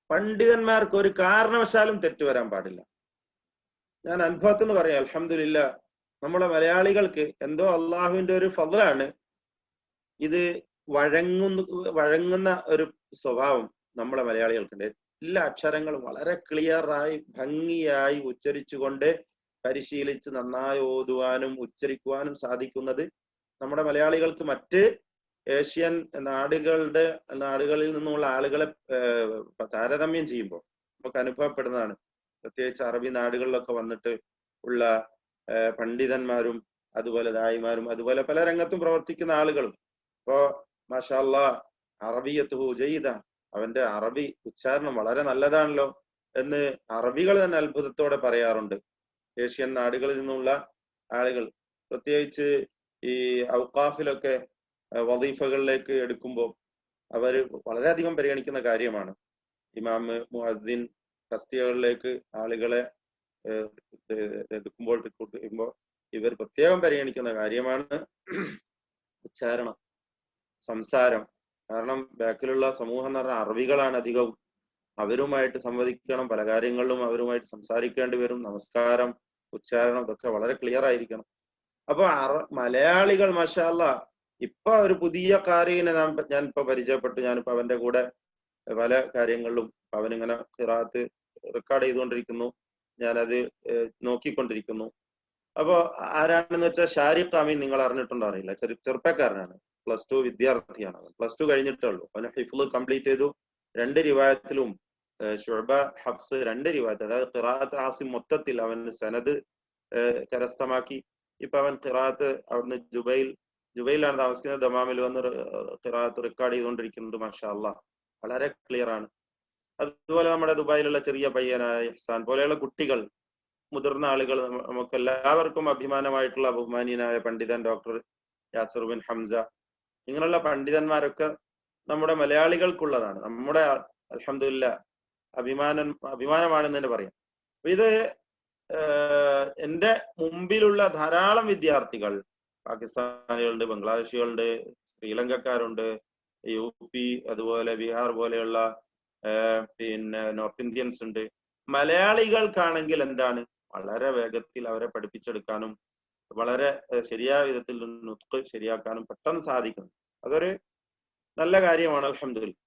Speaker 2: പണ്ഡിതന്മാർക്ക് ഒരു കാരണവശാലും തെറ്റ് വരാൻ പാടില്ല. ഞാൻ അനുഭവത്തിന് പറയാം, അൽഹംദുലില്ലാ, നമ്മളെ മലയാളികൾക്ക് എന്തോ അള്ളാഹുവിന്റെ ഒരു ഫضലാണ് ഇത് വഴങ്ങുന്ന ഒരു സ്വഭാവം നമ്മളെ മലയാളികൾക്കുണ്ട്. എല്ലാ അക്ഷരങ്ങളും വളരെ ക്ലിയറായി ഭംഗിയായി ഉച്ചരിച്ചുകൊണ്ട് പരിശീലിച്ച് നന്നായി ഓതുവാനും ഉച്ചരിക്കുവാനും സാധിക്കുന്നത് നമ്മുടെ മലയാളികൾക്ക് മറ്റ് ഏഷ്യൻ നാടുകളിൽ നിന്നുള്ള ആളുകളെ താരതമ്യം ചെയ്യുമ്പോൾ നമുക്ക് അനുഭവപ്പെടുന്നതാണ്. പ്രത്യേകിച്ച് അറബി നാടുകളിലൊക്കെ വന്നിട്ട് ഉള്ള പണ്ഡിതന്മാരും അതുപോലെ ദായിമാരും അതുപോലെ പല രംഗത്തും പ്രവർത്തിക്കുന്ന ആളുകളും. ഇപ്പോ മാഷാ അല്ലാഹ് അറബിയത്തുഹു ജയ്യിദ, അവന്റെ അറബി ഉച്ചാരണം വളരെ നല്ലതാണല്ലോ എന്ന് അറബികൾ തന്നെ അത്ഭുതത്തോടെ പറയാറുണ്ട്. ഏഷ്യൻ നാടുകളിൽ നിന്നുള്ള ആളുകൾ പ്രത്യേകിച്ച് ഈ ഔഖാഫിലൊക്കെ വദീഫകളിലേക്ക് എടുക്കുമ്പോൾ അവർ വളരെയധികം പരിഗണിക്കുന്ന കാര്യമാണ്. ഇമാം, മുഅദ്ദിൻ തസ്തികകളിലേക്ക് ആളുകളെ എടുക്കുമ്പോൾ ഇവർ പ്രത്യേകം പരിഗണിക്കുന്ന കാര്യമാണ് ഉച്ചാരണം, സംസാരം. കാരണം ബാക്കിലുള്ള സമൂഹം എന്ന് പറഞ്ഞാൽ അറബികളാണ് അധികവും. അവരുമായിട്ട് സംവദിക്കണം, പല കാര്യങ്ങളിലും അവരുമായിട്ട് സംസാരിക്കേണ്ടി വരും. നമസ്കാരം, ഉച്ചാരണം ഇതൊക്കെ വളരെ ക്ലിയർ ആയിരിക്കണം. അപ്പൊ മലയാളികൾ മാഷാ അല്ലാഹ് ഇപ്പൊ ഒരു പുതിയ കാരീനെ ഞാനിപ്പോ പരിചയപ്പെട്ടു. ഞാനിപ്പോ അവന്റെ കൂടെ പല കാര്യങ്ങളിലും അവനിങ്ങനെ ഖിറാഅത്ത് റെക്കോർഡ് ചെയ്തുകൊണ്ടിരിക്കുന്നു, ഞാനത് നോക്കിക്കൊണ്ടിരിക്കുന്നു. അപ്പൊ ആരാണെന്ന് വെച്ചാൽ ഷാരിഖ് അമീൻ, നിങ്ങൾ അറിഞ്ഞിട്ടുണ്ടോ അറിയില്ല, ചെറുപ്പക്കാരനാണ്, +2 വിദ്യാർത്ഥിയാണ്. അവൻ +2 കഴിഞ്ഞിട്ടേ ഉള്ളൂ. അവന് ഹിഫ്ള് കംപ്ലീറ്റ് ചെയ്തു. 2 റിവായത്തിലും ശുഅബ, ഹഫ്സ് 2 റിവായത്ത്, അതായത് ഖിറാഅത്ത് ആസിം മൊത്തത്തിൽ അവന് സനദ് കരസ്ഥമാക്കി. ഇപ്പൊ അവൻ ഖിറാഅത്ത് അവിടുന്ന് ജുബൈലാണ് താമസിക്കുന്നത്, ദമാമിൽ വന്ന് ഖിറാഅത്ത് റെക്കോർഡ് ചെയ്തുകൊണ്ടിരിക്കുന്നത്. മാഷാ അല്ലാഹ് വളരെ ക്ലിയർ ആണ്. അതുപോലെ നമ്മുടെ ദുബായിലുള്ള ചെറിയ പയ്യനായ ഇഹ്സാൻ പോലെയുള്ള കുട്ടികൾ, മുതിർന്ന ആളുകൾ, നമുക്ക് എല്ലാവർക്കും അഭിമാനമായിട്ടുള്ള ബഹുമാനീയനായ പണ്ഡിതൻ ഡോക്ടർ യാസിർ ബിൻ ഹംസ, ഇങ്ങനെയുള്ള പണ്ഡിതന്മാരൊക്കെ നമ്മുടെ മലയാളികൾക്കുള്ളതാണ്. നമ്മുടെ അൽഹംദുലില്ലാ അഭിമാനമാണെന്ന് തന്നെ പറയാം. ഇത് എന്റെ മുമ്പിലുള്ള ധാരാളം വിദ്യാർത്ഥികൾ, പാകിസ്ഥാനികളുണ്ട്, ബംഗ്ലാദേശികളുണ്ട്, ശ്രീലങ്കക്കാരുണ്ട്, UP അതുപോലെ ബീഹാർ പോലെയുള്ള പിന്നെ നോർത്ത് ഇന്ത്യൻസ് ഉണ്ട്. മലയാളികൾക്കാണെങ്കിൽ എന്താണ്, വളരെ വേഗത്തിൽ അവരെ പഠിപ്പിച്ചെടുക്കാനും വളരെ ശരിയായ വിധത്തിൽ നുത്ഖ് ശരിയാക്കാനും പെട്ടെന്ന് സാധിക്കുന്നു. അതൊരു നല്ല കാര്യമാണ്, അൽഹംദുലില്ലാ.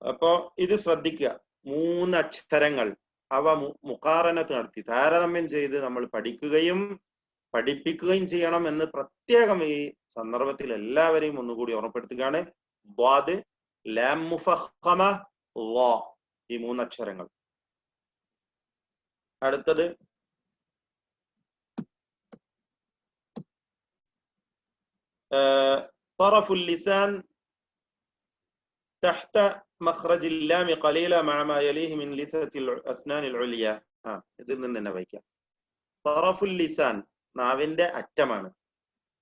Speaker 2: അപ്പോ ഇത് ശ്രദ്ധിക്കുക, 3 അക്ഷരങ്ങൾ അവ മുഖാറനത്ത് നടത്തി താരതമ്യം ചെയ്ത് നമ്മൾ പഠിക്കുകയും പഠിപ്പിക്കുകയും ചെയ്യണം എന്ന് പ്രത്യേകം ഈ സന്ദർഭത്തിൽ എല്ലാവരെയും ഒന്നുകൂടി ഓർമ്മപ്പെടുത്തുകയാണ്. ദ്വാദ്, ലാം മുഫഖമ, ള, ഈ 3 അക്ഷരങ്ങൾ. അടുത്തത് طرف اللسان تحت مخرج اللام قليلا مع ما يليه من لثة الأسنان العليا. ഇതിൽ നിന്ന് തന്നെ വായിക്കാം. طرف اللسان നാവിന്റെ അറ്റമാണ്.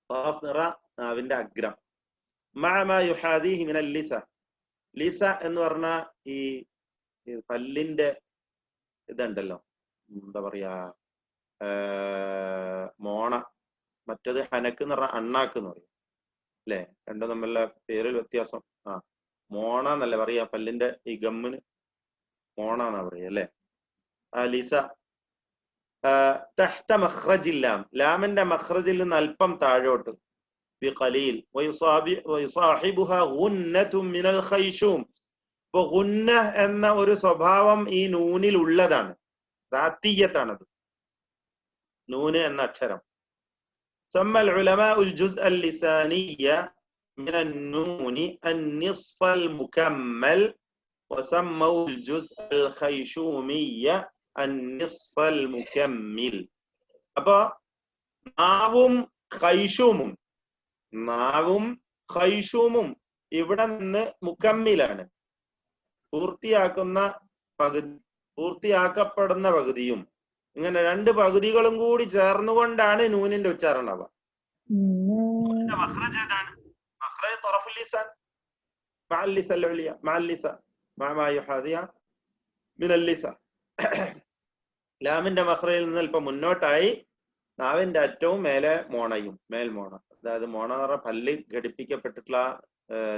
Speaker 2: طرف നിറ നാവിന്റെ അഗ്രം. مع ما يحاذيه من اللثة. ലിസ എന്ന് പറഞ്ഞ ഈ പല്ലിന്റെ ഇതുണ്ടല്ലോ, എന്താ പറയാ, മോണ. മറ്റത് ഹനക്ക് എന്ന് പറഞ്ഞ അണ്ണാക്ക് എന്ന് പറയും അല്ലെ, രണ്ടും തമ്മിലുള്ള പേരിൽ വ്യത്യാസം. മോണ എന്നല്ല പറയാ, പല്ലിന്റെ ഈ ഗമ്മിന് മോണ എന്നാ പറയാ അല്ലെ. ലിസ തഹ്ത മഖ്റജിൽ ലാം, ലാമിന്റെ മഖ്റജിൽ നിന്ന് അല്പം താഴോട്ട്. ബിഖലീൽ വയുസാഹിബുഹാ ഗുന്നതും മിനൽ ഖൈശൂം. ഇപ്പൊ ഗുന്ന എന്ന ഒരു സ്വഭാവം ഈ നൂനിൽ ഉള്ളതാണ്, ദാത്തിയ്യത്താണത്, നൂന് എന്ന അക്ഷരം. سمى العلماء الجزء اللساني من النون النصف المكمل وسموا الجزء الخيشومي النصف المكمل. അപ്പൊ നാവും ഖൈശൂമും ഇവിടെ നിന്ന് മുക്കമ്മിലാണ്, പൂർത്തിയാക്കപ്പെടുന്ന പകുതിയും. ഇങ്ങനെ 2 പകുതികളും കൂടി ചേർന്നുകൊണ്ടാണ് നൂനിന്റെ ഉച്ചാരണം ആവുക. മഖ്റജ് ഏതാണ്? മഖ്റജ് തറഫുൽ ലിസാൻ. مع اللثة العليا مع اللثة مع ما يحاذيها من اللثة. ലാമിന്റെ മഖ്റജിൽ നിന്ന് അല്പം മുന്നോട്ടായി നാവിന്റെ ഏറ്റവും മേലെ മോണയും മേൽമോണ, അതായത് മോണ എന്ന് പറഞ്ഞ പല്ല് ഘടിപ്പിക്കപ്പെട്ടിട്ടുള്ള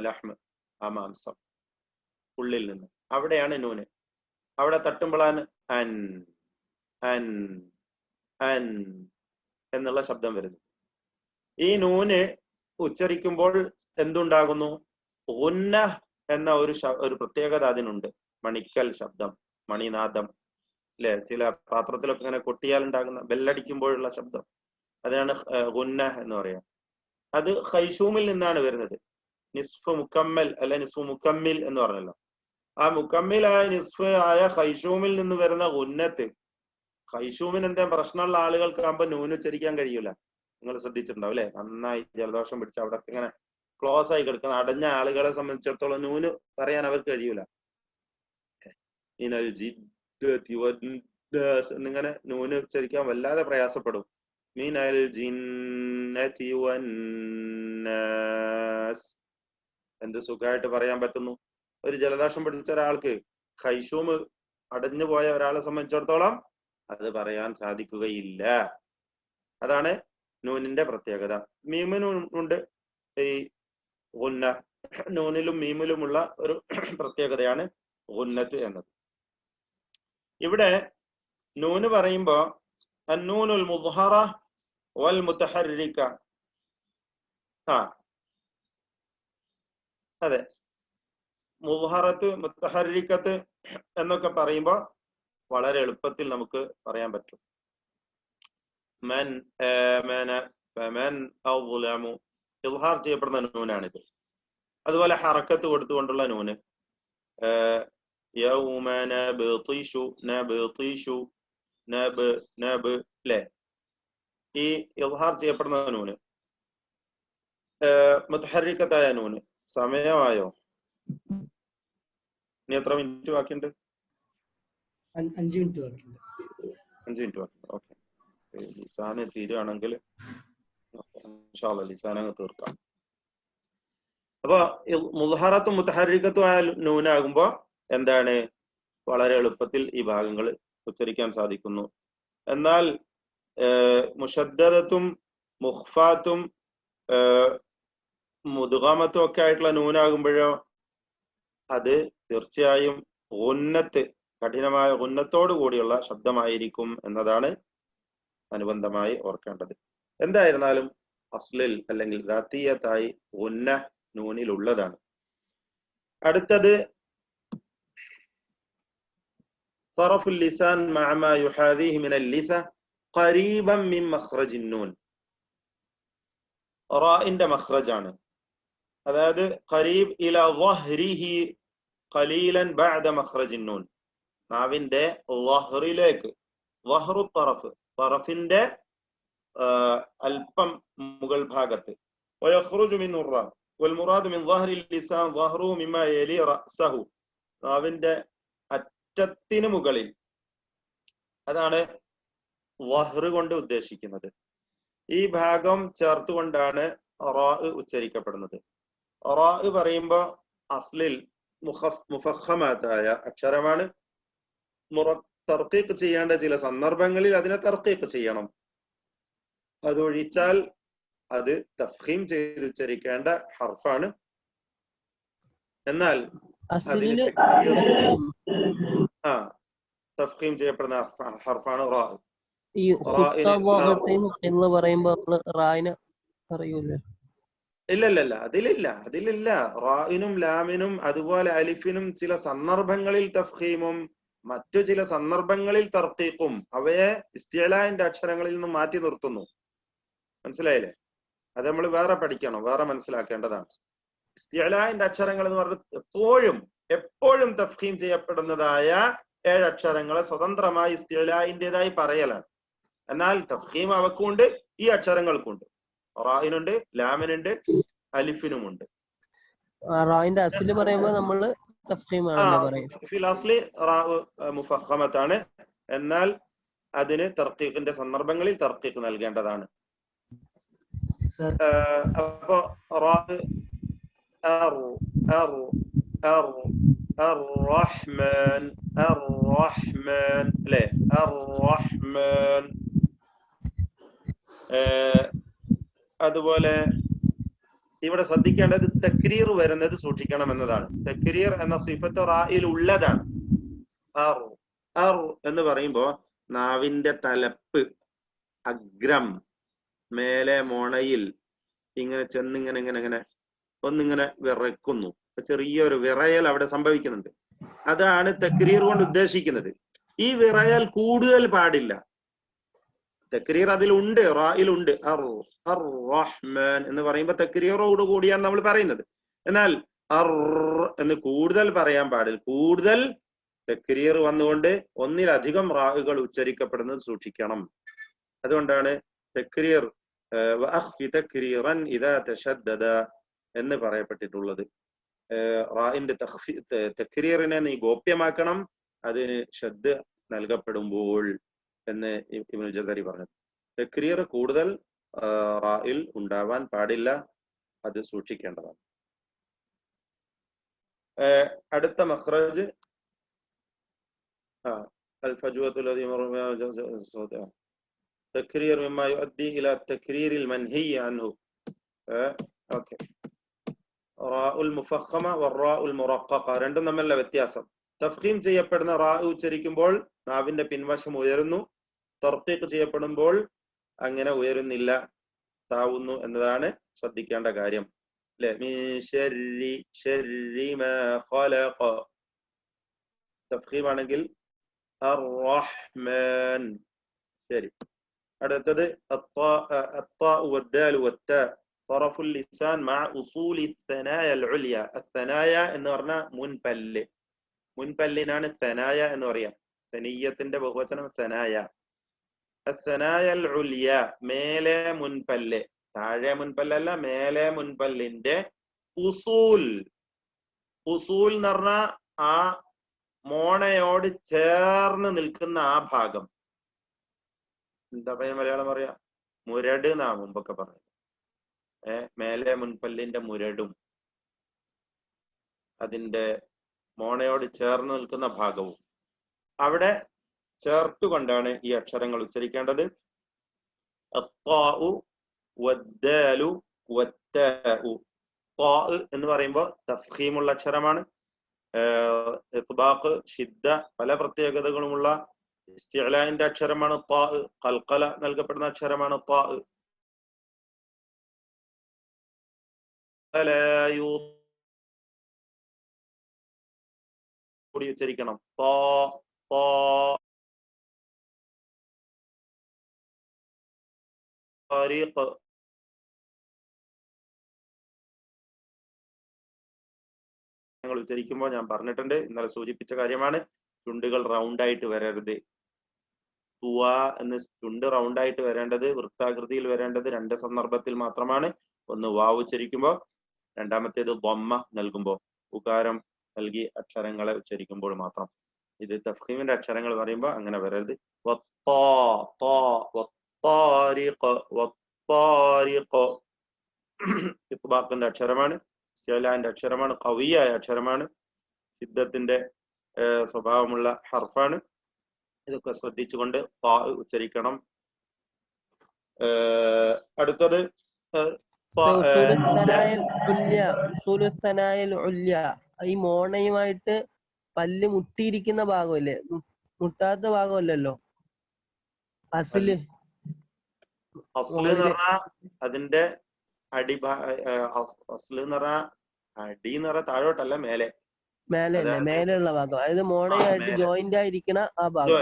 Speaker 2: ലഹ്മ്, ആ മാംസം ഉള്ളിൽ നിന്ന് അവിടെയാണ് നൂന്. അവിടെ തട്ടുമ്പോഴാണ് അൻ അൻ അൻ എന്നുള്ള ശബ്ദം വരുന്നു. ഈ നൂന് ഉച്ചരിക്കുമ്പോൾ എന്തുണ്ടാകുന്നു? ഗുന്ന എന്ന ഒരു പ്രത്യേകത അതിനുണ്ട്. മണിക്കൽ ശബ്ദം, മണിനാദം അല്ലെ, ചില പാത്രത്തിലൊക്കെ ഇങ്ങനെ കൊട്ടിയാൽ ഉണ്ടാകുന്ന ബെല്ലടിക്കുമ്പോഴുള്ള ശബ്ദം, അതിനാണ് ഗുന്ന എന്ന് പറയാം. അത് ഖൈശൂമിൽ നിന്നാണ് വരുന്നത്. നിസ്ഫ് മുക്കമ്മൽ അല്ലെ നിസ്ഫു മുക്കമ്മിൽ എന്ന് പറഞ്ഞല്ലോ. ആ മുക്കമ്മിലായ നിസ്ഫ് ആയ ഖൈശൂമിൽ നിന്ന് വരുന്ന ഗുന്നത്ത്, ഖൈശൂമിന് എന്താ പ്രശ്നമുള്ള ആളുകൾക്കാകുമ്പോ നൂന് ഉച്ചരിക്കാൻ കഴിയൂല. നിങ്ങൾ ശ്രദ്ധിച്ചിട്ടുണ്ടാവും അല്ലെ? നന്നായി ജലദോഷം പിടിച്ച് അവിടെ ഇങ്ങനെ ക്ലോസ് ആയി കിടക്കുന്ന അടഞ്ഞ ആളുകളെ സംബന്ധിച്ചിടത്തോളം നൂന് പറയാൻ അവർക്ക് കഴിയൂല. എന്നിങ്ങനെ നൂന് ഉച്ചരിക്കാൻ വല്ലാതെ പ്രയാസപ്പെടും. മിനൽ ജിന്നതി വന്നാസ് എന്ത് സുഖമായിട്ട് പറയാൻ പറ്റുന്നു. ഒരു ജലദോഷം പിടിച്ച ഒരാൾക്ക് ഖൈശൂം അടഞ്ഞു പോയ ഒരാളെ സംബന്ധിച്ചിടത്തോളം അത് പറയാൻ സാധിക്കുകയില്ല. അതാണ് നൂനിന്റെ പ്രത്യേകത. മീമിനും ഉണ്ട് ഈ ഗുന്ന. നൂനിലും മീമിലുമുള്ള ഒരു പ്രത്യേകതയാണ് ഗുന്നത്ത് എന്നത്. ഇവിടെ നൂന് പറയുമ്പോ അന്നൂനുൽ മുദ്ഹറ വൽ മുതഹർരിക, അതെ, മുദ്ഹറത്ത് മുതഹർരികത്ത് എന്നൊക്കെ പറയുമ്പോ വളരെ എളുപ്പത്തിൽ നമുക്ക് പറയാൻ പറ്റും. മൻ ആമന ഫമൻ അദ്ലമു, ഇദ്ഹാർ ചെയ്യപ്പെടുന്ന നൂനാണിത്. അതുപോലെ ഹറക്കത്ത് കൊടുത്തുകൊണ്ടുള്ള നൂന്, യൗമ നബ്തിഷു നബ്തിഷു നബ് നബ് അല്ലെ, ഈ ഇദ്ഹാർ ചെയ്യപ്പെടുന്ന നൂന്. മുതഹർരികത്തായ നൂന്. സമയമായോ? ഇനി എത്ര മിനിറ്റ് ബാക്കിയുണ്ട്?
Speaker 1: 5 മിനിറ്റ് ബാക്കിയുണ്ട്.
Speaker 2: 5 മിനിറ്റ് ബാക്കിയുണ്ട്. ഓക്കെ, ലിസാന് തീരുകയാണെങ്കിൽ ഇൻഷാ അല്ലാഹ് ലിസാൻ അങ്ങ് തീർക്കാം. അപ്പൊ മുദ്ഹറത്തും മുതഹർരികത്തും ആയ നൂനാകുമ്പോ എന്താണ്, വളരെ എളുപ്പത്തിൽ ഈ ഭാഗങ്ങൾ ഉച്ചരിക്കാൻ സാധിക്കുന്നു. എന്നാൽ മുഷദ്ദദത്തും മുഖ്ഫാത്തും മുദ്ഗമത്തും ഒക്കെ ആയിട്ടുള്ള നൂനാകുമ്പോഴോ അത് തീർച്ചയായും ഗുന്നത്ത്, കഠിനമായ ഗുന്നത്തോടു കൂടിയുള്ള ശബ്ദമായിരിക്കും എന്നതാണ് അനുബന്ധമായി ഓർക്കേണ്ടത്. എന്തായിരുന്നാലും അസ്ലിൽ അല്ലെങ്കിൽ ദാത്തിയത്തായി ഗുന്ന നൂനിലുള്ളതാണ്. അടുത്തത് തറഫുൽ ലിസാൻ മഅ മാ യുഹാദിഹി മിനൽ ലിസ ഖരീബൻ മിൻ മഖ്റജിൻ നൂൻ. റാഇന്റെ മഖ്റജാണ്, അതായത് ഖരീബ് ഇല ളഹ്രിഹി ഖലീലൻ ബഅദ മഖ്റജിൻ നൂൻ. നാവിന്റെ ളഹ്റിലേക്ക്, ളഹ്റു തറഫ്, തറഫിന്റെ അല്പം മുകൾ ഭാഗത്ത്. വയഖ്റുജു മിൻഹു റ വൽ മുറാദു മിൻ ളഹ്രിൽ ലിസാൻ ളഹ്റു മിമ്മാ യലി റഅസഹു, നാവിന്റെ അറ്റത്തിന് മുകളിൽ, അതാണ് ളഹ്റ് കൊണ്ട് ഉദ്ദേശിക്കുന്നത്. ഈ ഭാഗം ചേർത്തുകൊണ്ടാണ് റാ ഉച്ചരിക്കപ്പെടുന്നത്. റാ പറയുമ്പോ അസ്ലിൽ മുഫഖമാതായ അക്ഷരമാണ്. തർക്കീഖ് ചെയ്യേണ്ട ചില സന്ദർഭങ്ങളിൽ അതിനെ തർക്കീഖ് ചെയ്യണം. അതൊഴിച്ചാൽ അത് തഫ്ഖീം ചെയ്ത് ഉച്ചരിക്കേണ്ട ഹർഫാണ്. എന്നാൽ തഫ്ഖീം ചെയ്യപ്പെടുന്ന ഹർഫാണ് റാ.
Speaker 3: ഈ എന്ന് പറയുമ്പോ റായിനെ പറയൂലേ?
Speaker 2: ഇല്ല, അതിലില്ല. റായിനും ലാമിനും അതുപോലെ അലിഫിനും ചില സന്ദർഭങ്ങളിൽ തഫ്ഖീമും മറ്റു ചില സന്ദർഭങ്ങളിൽ തർക്കീഖും അവയെ ഇസ്തിഅലാന്റെ അക്ഷരങ്ങളിൽ നിന്നും മാറ്റി നിർത്തുന്നു. മനസ്സിലായില്ലേ? അത് നമ്മൾ വേറെ പഠിക്കണം, വേറെ മനസ്സിലാക്കേണ്ടതാണ്. ഇസ്തിഅലാന്റെ അക്ഷരങ്ങൾ എന്ന് പറഞ്ഞാൽ എപ്പോഴും തഫ്ഖീം ചെയ്യപ്പെടുന്നതായ 7 അക്ഷരങ്ങളെ സ്വതന്ത്രമായി ഇസ്തിഅലാന്റേതായി പറയലാണ്. എന്നാൽ തഫ്ഖീം അവക്കുണ്ട്, ഈ അക്ഷരങ്ങൾക്കുണ്ട്. റായിനുണ്ട്, ലാമിനുണ്ട്, അലിഫിനുമുണ്ട്.
Speaker 3: റായിന്റെ അസ്ലി പറയുമ്പോൾ നമ്മള്
Speaker 2: ഫിൽ അസ്ലി റാ മുഫഖമത്താണ്. എന്നാൽ അതിന് തർക്കീഖിന്റെ സന്ദർഭങ്ങളിൽ തർക്കീഖ് നൽകേണ്ടതാണ്. അപ്പോ റാ الرحمن الرحمن അല്ലേ الرحمن അതുപോലെ ഇവിടെ ശ്രദ്ധിക്കേണ്ടത് തക്രീർ വരുന്നത് സൂക്ഷിക്കണം എന്നതാണ്. തക്രീർ എന്ന സിഫത്ത് റായിൽ ഉള്ളതാണ്. അർ അർ എന്ന് പറയുമ്പോ നാവിന്റെ തലപ്പ് അഗ്രം മേലെ മോണയിൽ ഇങ്ങനെ ചെന്നിങ്ങനെ ഇങ്ങനെ ഇങ്ങനെ ഒന്നിങ്ങനെ വിറയ്ക്കുന്നു, ചെറിയൊരു വിറയൽ അവിടെ സംഭവിക്കുന്നുണ്ട്. അതാണ് തക്രീർ കൊണ്ട് ഉദ്ദേശിക്കുന്നത്. ഈ വിറയൽ കൂടുതൽ പാടില്ല. തക്രീർ അതിലുണ്ട്, റായിലുണ്ട്. അർ അർ റഹ്മാൻ എന്ന് പറയുമ്പോൾ തക്രീറോട് കൂടിയാണ് നമ്മൾ പറയുന്നത്. എന്നാൽ അർ എന്ന് കൂടുതൽ പറയാൻ പാടില്ല. കൂടുതൽ തക്രീർ വന്നുകൊണ്ട് ഒന്നിലധികം റാഹുകൾ ഉച്ചരിക്കപ്പെടുന്നത് സൂക്ഷിക്കണം. അതുകൊണ്ടാണ് തക്രീർ വഅഖ്ഫി തക്രീറൻ ഇദാ തശദ്ദദ എന്ന് പറയപ്പെട്ടിട്ടുള്ളത്. റാഇന്റെ തക്രീറിനെ നീ ഗോപ്യമാക്കണം അതിന് ഷദ്ദ് നൽകപ്പെടുമ്പോൾ എന്ന് ഇബ്നുൽ ജസരി പറഞ്ഞത്. തക്രീർ കൂടുതൽ റായിൽ ഉണ്ടാവാൻ പാടില്ല, അത് സൂക്ഷിക്കേണ്ടതാണ്. അടുത്ത മഖ്റജ് الفجوة الذي مر بها تكرير مما يؤدي إلى التكرير المنهي عنه. ഓക്കെ. റാഉൽ മുഫഖമ വറാഉൽ മുറഖഖ രണ്ടും തമ്മിലുള്ള വ്യത്യാസം. തഫ്ഖീം ചെയ്യപ്പെടുന്ന റാ ഉച്ചരിക്കുമ്പോൾ നാവിന്റെ പിൻവശം ഉയരുന്നു, തർഖീഖ് ചെയ്യപ്പെടുമ്പോൾ അങ്ങനെ ഉയരുന്നില്ല, താവുന്നു എന്നതാണ് ശ്രദ്ധിക്കേണ്ട കാര്യം. അല്ലെ? മിൻ ശർരി ശർരി മാ ഖലഖ. തഫ്ഖീം ആണെങ്കിൽ അർ-റഹ്മാൻ. ശരി. അടുത്തത് الطاء والدال والتاء طرف اللسان مع أصول الثنايا العليا. الثنايا എന്ന് പറഞ്ഞാൽ മുൻപല്ല്. മുൻപല്ലിനാണ് ثنايا എന്ന് പറയാം. ثنيയത്തിന്റെ ബഹുവചനം ثنايا. الثنايا العليا മേലെ മുൻപല്ല്, താഴെ മുൻപല്ലല്ല, മേലെ മുൻപല്ലിന്റെ ഉസൂൽ. ഉസൂൽ എന്ന് പറഞ്ഞാൽ ആ മോണയോട് ചേർന്ന് നിൽക്കുന്ന ആ ഭാഗം. എന്താ പറയാ മലയാളം പറയാ? മുരട് എന്നാ മുമ്പൊക്കെ പറഞ്ഞത്. മേലെ മുൻപല്ലിന്റെ മുരടും അതിന്റെ മോണയോട് ചേർന്ന് നിൽക്കുന്ന ഭാഗവും അവിടെ ചേർത്തുകൊണ്ടാണ് ഈ അക്ഷരങ്ങൾ ഉച്ചരിക്കേണ്ടത്. അത്താഉ വദ്ദാലു വത്താഉ. ത്താ എന്ന് പറയുമ്പോൾ തഫ്ഖീമുള്ള അക്ഷരമാണ്. ഇത്ബാഖ്, ഷിദ്ദ, പല പ്രത്യേകതകളുമുള്ള ഇസ്തിഅലാന്റെ അക്ഷരമാണ് ത്താ. ഖൽഖല നൽകപ്പെടുന്ന അക്ഷരമാണ് ത്താ. കൂടി ഉച്ചരിക്കണം. ത്താ ത്താ. തരീഖ് ഞങ്ങൾ ഉച്ചരിക്കുമ്പോൾ ഞാൻ പറഞ്ഞിട്ടുണ്ട്, ഇന്നലെ സൂചിപ്പിച്ച കാര്യമാണ്. ചുണ്ടുകൾ റൗണ്ട് ആയിട്ട് വരരുത്. തുവ എന്ന് ചുണ്ട് റൗണ്ട് ആയിട്ട് വരേണ്ടത്, വൃത്താകൃതിയിൽ വരേണ്ടത് രണ്ട് സന്ദർഭത്തിൽ മാത്രമാണ്. ഒന്ന് വാവ് ഉച്ചരിക്കുമ്പോൾ, രണ്ടാമത്തേത് ദ്വമ്മ നൽകുമ്പോൾ, ഉകാരം നൽകി അക്ഷരങ്ങളെ ഉച്ചരിക്കുമ്പോൾ മാത്രം. ഇത് തഫ്ഖീമിന്റെ അക്ഷരങ്ങൾ പറയുമ്പോൾ അങ്ങനെ വരരുത്. ഇത്ബാഖിന്റെ അക്ഷരമാണ്, ഇസ്തിഅലാന്റെ അക്ഷരമാണ്, ഖവിയായ അക്ഷരമാണ്, ഷിദ്ദത്തിന്റെ സ്വഭാവമുള്ള ഹർഫാണ്. ഇതൊക്കെ ശ്രദ്ധിച്ചുകൊണ്ട് ത്താ ഉച്ചരിക്കണം. അടുത്തത്
Speaker 3: ഈ മോണയുമായിട്ട് പല്ല് മുട്ടിയിരിക്കുന്ന ഭാഗമല്ലേ, മുട്ടാത്ത ഭാഗമല്ലല്ലോ അസ്ല്.
Speaker 2: അസ്ല് എന്ന് പറഞ്ഞാൽ അതിന്റെ അസ്ല് എന്ന് പറഞ്ഞാൽ അടി എന്ന് പറഞ്ഞാൽ താഴോട്ടല്ല, മേലെ
Speaker 3: മേലെയുള്ള ഭാഗം, അതായത് മോണയായിട്ട് ജോയിന്റ് ആയിരിക്കണ ആ ഭാഗം.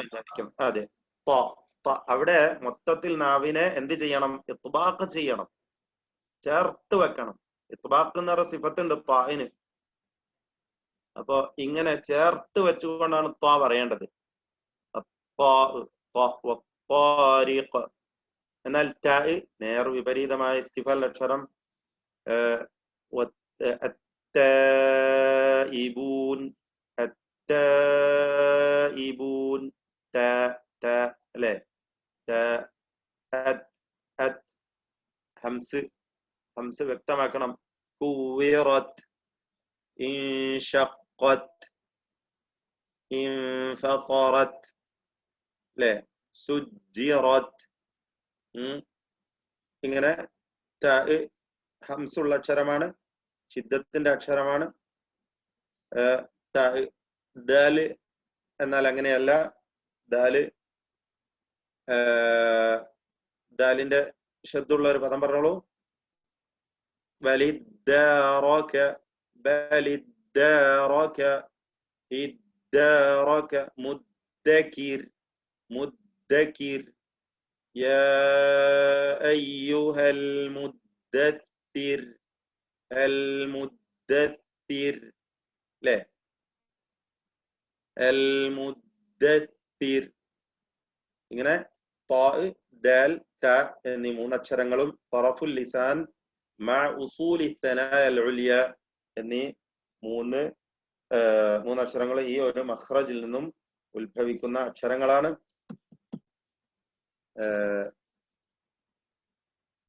Speaker 2: അതെ. അവിടെ മൊത്തത്തിൽ നാവിനെ എന്ത് ചെയ്യണം? ഇത്ബാഖ് ചെയ്യണം, ചേർത്ത് വെക്കണം. ഇത്ബാഖ് എന്ന് പറഞ്ഞ സിഫത്തുണ്ട് ത്വാഇന്. അപ്പൊ ഇങ്ങനെ ചേർത്ത് വെച്ചുകൊണ്ടാണ് ത്വാ പറയേണ്ടത്. എന്നാൽ ടാ നേർ വിപരീതമായ ഇസ്തിഫാൽ അക്ഷരം التائبون التائبون تا تا لا تا ഹംസ് വ്യക്തമാക്കണം. കുവിറത്ത് ഇൻഷഖത്ത്, ഇൻഫതറത്ത്, അല്ലേ? സുജ്ജിറത്ത്. ഇങ്ങനെ താ ഹംസുള്ള അക്ഷരമാണ്, ഷിദ്ദത്തിന്റെ അക്ഷരമാണ്. ദാല് എന്നാൽ അങ്ങനെയല്ല. ദാലിന്റെ ഷദ്ദുള്ള ഒരു പദം പറഞ്ഞോളൂ. ബലിദ്ദാറക, ബലിദ്ദാറക, ഇദ്ദാറക. മുദ്ദകിർ, മുദ്ദകിർ. യാ അയ്യുഹൽ മുദ്ദത്തിർ, അൽ മുദ്ദത്തിർ, അല്ലേ? അൽ മുദ്ദത്തിർ. ഇങ്ങനെ താ, ദാൽ, താ എന്നീ മൂന്നക്ഷരങ്ങളും തറഫുൽ ലിസാൻ മഅ ഉസൂലി തനായ അൽ ഉലിയ എന്നീ മൂന്നക്ഷരങ്ങൾ ഈ ഒരു മഖ്റജിൽ നിന്നും ഉത്ഭവിക്കുന്ന അക്ഷരങ്ങളാണ്.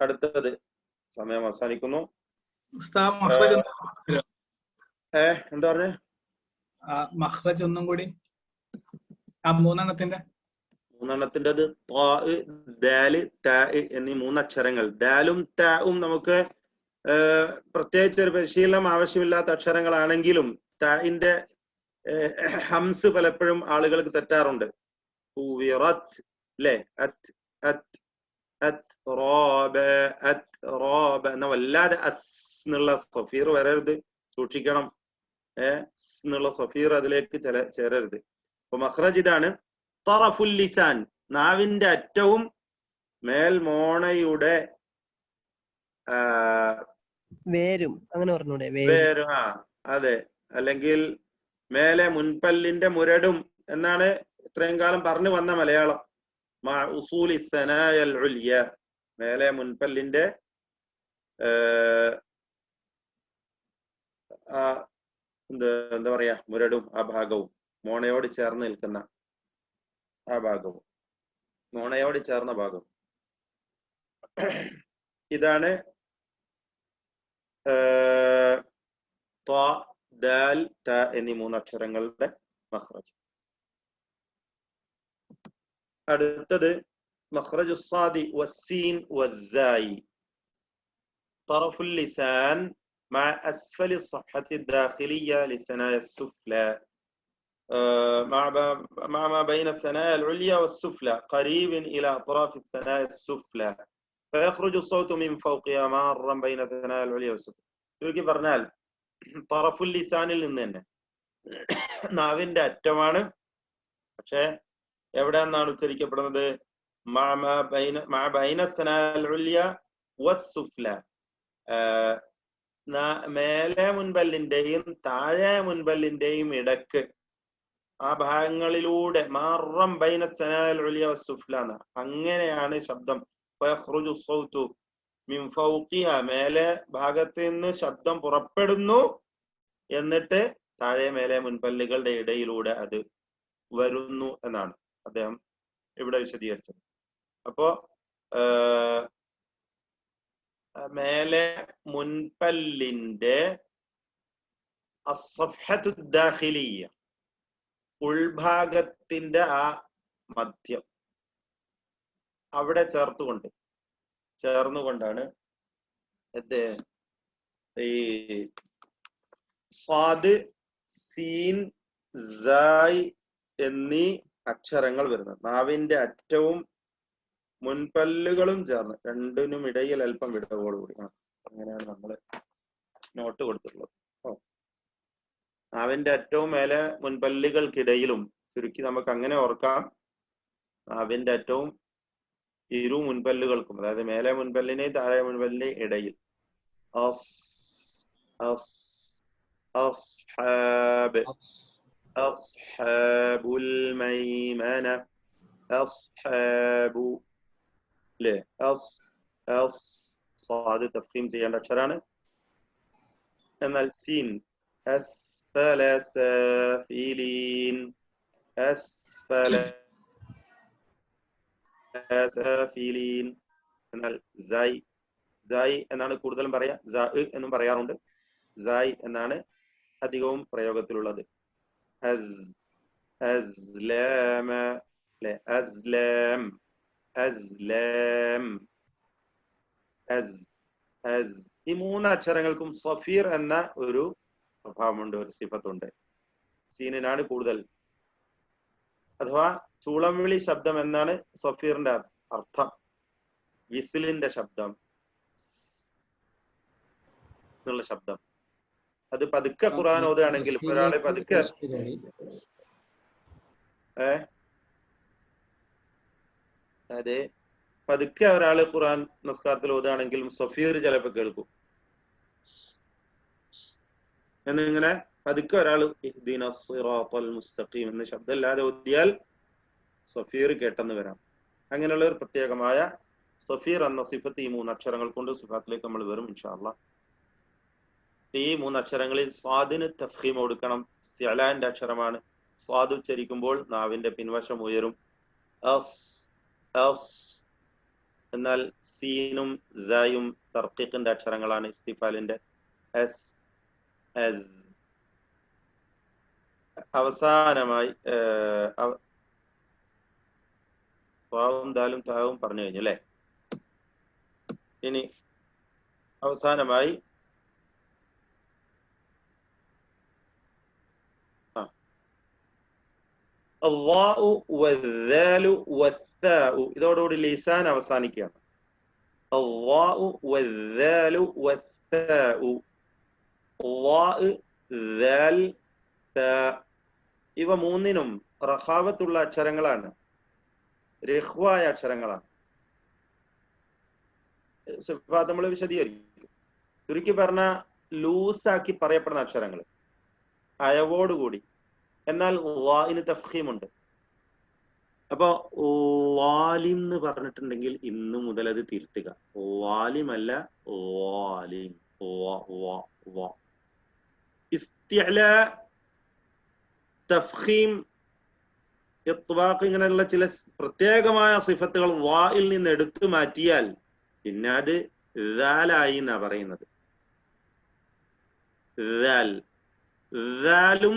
Speaker 2: അടുത്തത് സമയം അവസാനിക്കുന്നു. എന്താ പറഞ്ഞേ?
Speaker 4: മഖ്റജ് ഒന്നും കൂടി ആ മൂന്നെണ്ണത്തിൻ്റെത്
Speaker 2: ത്വാ, ദാല്, താ എന്നീ മൂന്നക്ഷരങ്ങൾ. ദാലും താവും നമുക്ക് പ്രത്യേകിച്ച് ഒരു പരിശീലനം ആവശ്യമില്ലാത്ത അക്ഷരങ്ങളാണെങ്കിലും താഇന്റെ ഹംസ് പലപ്പോഴും ആളുകൾക്ക് തെറ്റാറുണ്ട്. അല്ലേ? എന്ന വല്ലാതെ അസ് എന്നുള്ള സഫീർ വരരുത്, സൂക്ഷിക്കണം. എന്നുള്ള സഫീർ അതിലേക്ക് ചേരരുത്. അപ്പൊ മഖ്റജ് ഇതാണ്. തറഫുൽ ലിസാൻ, നാവിന്റെ അറ്റവും മേൽമോണയുടെ
Speaker 3: വേരും, അങ്ങനെ പറഞ്ഞൂടെ?
Speaker 2: വേരും, അതെ. അല്ലെങ്കിൽ മേലെ മുൻപല്ലിന്റെ മുരടും എന്നാണ് ഇത്രയും കാലം പറഞ്ഞു വന്ന മലയാളം. മാ ഉസൂലി സനായൽ ഉലിയ, മേലെ മുൻപല്ലിന്റെ എന്താ പറയാ, മുരടും ആ ഭാഗവും, മോണയോട് ചേർന്ന് നിൽക്കുന്ന ആ ഭാഗവും, മോണയോട് ചേർന്ന ഭാഗവും. ഇതാണ് ത്വാ, ദാൽ, താ എന്നീ മൂന്നക്ഷരങ്ങളുടെ മഖ്റജ്. അടുത്തത് മഖ്റജു സ്സാദി വസ്സീൻ വസ്സായി. طرف اللسان مع أسفل الصفحة الداخلية للثنايا السفلى مع ما بين الثنايا العليا والسفلى قريب إلى أطراف الثنايا السفلى فيخرج الصوت من فوقها مارا بين الثنايا العليا والسفلى. ചുരുക്കി പറഞ്ഞാൽ طرف اللسانിൽ നിന്ന് തന്നെ നാവിന്റെ അറ്റമാണ്. പക്ഷെ എവിടെയെന്നാണ് ഉച്ചരിക്കപ്പെടുന്നത്? مع بين الثنايا العليا والسفلى, മേലെ മുൻപല്ലിന്റെയും താഴെ മുൻപല്ലിന്റെയും ഇടക്ക് ആ ഭാഗങ്ങളിലൂടെ മാറം ബൈന സനാൽ ഉലിയ വസ്സുഫ്ല, അങ്ങനെയാണ് ശബ്ദം. ഫയഖ്റുജു സ്വൗതു മിൻ ഫൗഖിഹ, മേലെ ഭാഗത്ത് നിന്ന് ശബ്ദം പുറപ്പെടുന്നു, എന്നിട്ട് താഴെ മേലെ മുൻപല്ലുകളുടെ ഇടയിലൂടെ അത് വരുന്നു എന്നാണ് അദ്ദേഹം ഇവിടെ വിശദീകരിച്ചത്. അപ്പോ മേലെ മുൻപല്ലിന്റെ അസ്സഫ്ഹത്തു ദാഖിലിയ, ഉൾഭാഗത്തിന്റെ ആ മധ്യം അവിടെ ചേർന്നുകൊണ്ടാണ് ഈ സ്വാദ്, സീൻ, സായ് എന്നീ അക്ഷരങ്ങൾ വരുന്നത്. നാവിന്റെ അറ്റവും മുൻപല്ലുകളും ചേർന്ന്, രണ്ടിനും ഇടയിൽ അല്പം വിടവോടുകൂടി. അങ്ങനെയാണ് നമ്മൾ നോട്ട് കൊടുത്തിട്ടുള്ളത്. നാവിന്റെ അറ്റവും മേലെ മുൻപല്ലുകൾക്കിടയിലും, ചുരുക്കി നമുക്ക് അങ്ങനെ ഓർക്കാം, നാവിന്റെ അറ്റവും ഇരു മുൻപല്ലുകൾക്കും, അതായത് മേലെ മുൻപല്ലിനെ താഴെ മുൻപല്ലിനെ ഇടയിൽ. അസ്ഹാബുൽ മൈമന, അസ്ഹാബു, അല്ലേ? സ്വാദ് തഫ്ഖീം ചെയ്യേണ്ട അക്ഷരാണ്. എന്നാൽ സീൻ അസ്ഫല സാഫിലീൻ, അസ്ഫല സാഫിലീൻ. എന്നാൽ സായ് എന്നാണ് കൂടുതലും പറയാ, സാ എന്നും പറയാറുണ്ട്. സായ് എന്നാണ് അധികവും പ്രയോഗത്തിലുള്ളത്. അസ്ലാമ അല്ലെ, അസ്ലാം, അസ്ലാം, ഈ 3 അക്ഷരങ്ങൾക്കും സഫീർ എന്ന ഒരു സ്വഭാവമുണ്ട്, ഒരു സിഫത്തുണ്ട്. സീനിനാണ് കൂടുതൽ, അഥവാ ചൂളംവിളി ശബ്ദം എന്നാണ് സഫീറിന്റെ അർത്ഥം. വിസിലിന്റെ ശബ്ദം എന്നുള്ള ശബ്ദം. അത് പതുക്കെ ഖുർആൻ ഓതുകയാണെങ്കിൽ, ഒരാളെ പതുക്കെ അതെ പതുക്കെ ഒരാള് ഖുർആൻ നമസ്കാരത്തിൽ ഓതുകയാണെങ്കിലും സഫീർ ചിലപ്പോ കേൾക്കും. എന്നിങ്ങനെ പതുക്കെ ഒരാള് ഇഹ്ദിന സിറാത്തൽ മുസ്തഖീം എന്ന ശബ്ദമില്ലാതെ ഓതിയാൽ സഫീർ കേട്ടെന്ന് വരാം. അങ്ങനെയുള്ള ഒരു പ്രത്യേകമായ സഫീർ എന്ന സിഫത്ത് ഈ 3 അക്ഷരങ്ങൾ കൊണ്ട് സിഫാത്തിലേക്ക് നമ്മൾ വരും ഇൻഷാ അല്ലാഹ്. ഈ 3 അക്ഷരങ്ങളിൽ സ്വാദിന് തഫ്ഖീം കൊടുക്കണം. ഇസ്തിഅലാന്റെ അക്ഷരമാണ്. സ്വാദ് ഉച്ചരിക്കുമ്പോൾ നാവിന്റെ പിൻവശം ഉയരും. എന്നാൽ സീനും സായും തർക്കീഖിന്റെ അക്ഷരങ്ങളാണ്. ഇസ്തിഫാലിന്റെ അവസാനമായി വാവും ദാലും താവും പറഞ്ഞു കഴിഞ്ഞു അല്ലെ. ഇനി അവസാനമായി അല്ലാഹു വദ്ദാലു വസ്സാഉ, ഇതോടുകൂടി ലിസാൻ അവസാനിക്കുകയാണ്. അല്ലാഹു വദ്ദാലു വസ്സാഉ, അല്ലാഹ്, ദാൽ, താ, ഇവ 3നും റഖാവത്തുള്ള അക്ഷരങ്ങളാണ്, രഹ്വായ അക്ഷരങ്ങളാണ്. സിഫാത്ത് നമ്മൾ വിശദീകരിക്കും. ചുരുക്കി പറഞ്ഞ ലൂസാക്കി പറയപ്പെടുന്ന അക്ഷരങ്ങൾ അയവോടുകൂടി. എന്നാൽ വാഇന് തഫ്ഖീമുണ്ട്. അപ്പൊ വാലിം എന്ന് പറഞ്ഞിട്ടുണ്ടെങ്കിൽ ഇന്നു മുതൽ അത് തിരുത്തുക. വാലിം അല്ല, വാലിം. ഇസ്തിഅലാ, തഫ്ഖീം, ഇത്ബാഖ്, ഇങ്ങനെയുള്ള ചില പ്രത്യേകമായ സിഫത്തുകൾ വായിൽ നിന്ന് എടുത്തു മാറ്റിയാൽ പിന്നെ അത് ദാലായി എന്നാ പറയുന്നത്. ദാലും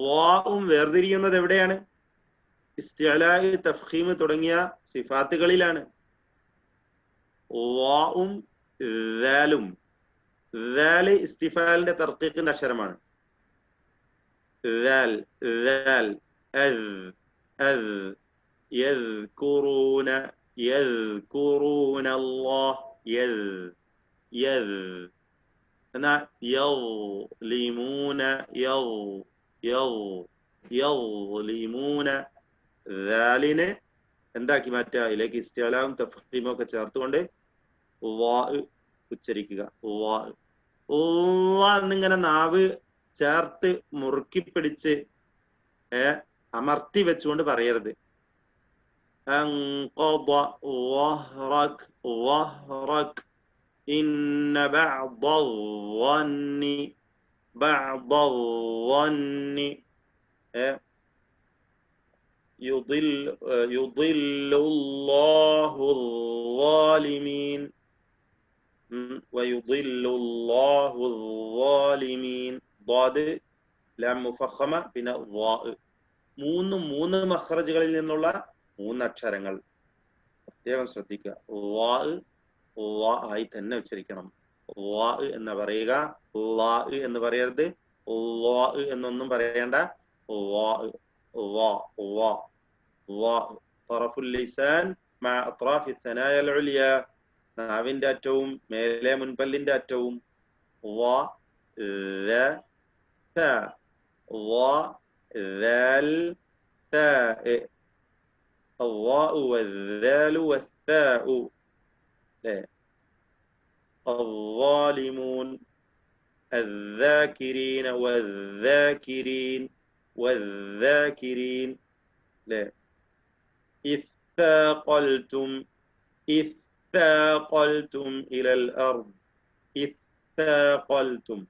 Speaker 2: വാവും വേർതിരിയുന്നത് എവിടെയാണ്? ഇസ്തിഅലാ, തഫ്ഖീം തുടങ്ങിയ സിഫാത്തുകളിലാണ്. വാവും ദാലും, ദാൽ ഇസ്തിഫാലിന്റെ തർക്കീഖിന്റെ അക്ഷരമാണ്. ദാൽ, ദാൽ, യദ്കുറൂന, യദ്കുറൂന അല്ലാഹ്, എന്നാ യളിമൂന, യളിമൂന, ദാലിനെ എന്താക്കി മാറ്റുക? ഇതിലേക്ക് ഇസ്തിഅലാവും തഫ്ഖീമും ഒക്കെ ചേർത്തുകൊണ്ട് വാ ഉച്ചരിക്കുക. എന്നിങ്ങനെ നാവ് ചേർത്ത് മുറുക്കി പിടിച്ച് അമർത്തി വെച്ചുകൊണ്ട് പറയരുത്. ഇന്ന ബഅദ ظني يضل الله الظالمين ويضل الله الظالمين. ضاد ലം മുഫഖമ പിന്നെ വാ, 3 മഖ്റജുകളിൽ നിന്നുള്ള 3 അക്ഷരങ്ങൾ പ്രത്യേകം ശ്രദ്ധിക്കുക. വാ ആയി തന്നെ ഉച്ചരിക്കണം. വാ എന്ന് പറയുക, ലാ എന്ന് പറയരുത്. വാ എന്നൊന്നും പറയേണ്ട. طرف اللسان مع أطراف الثنايا العليا, നാവിന്റെ അറ്റവും മേലെ മുൻപല്ലിന്റെ അറ്റവും. വാ, ذا, ثا, വാ, ذال, ثاء, الواء والذال والثاء. الظالمون, الذاكرين والذاكرين والذاكرين. لا إذ ثاقلتم إلى الأرض. إذ ثاقلتم,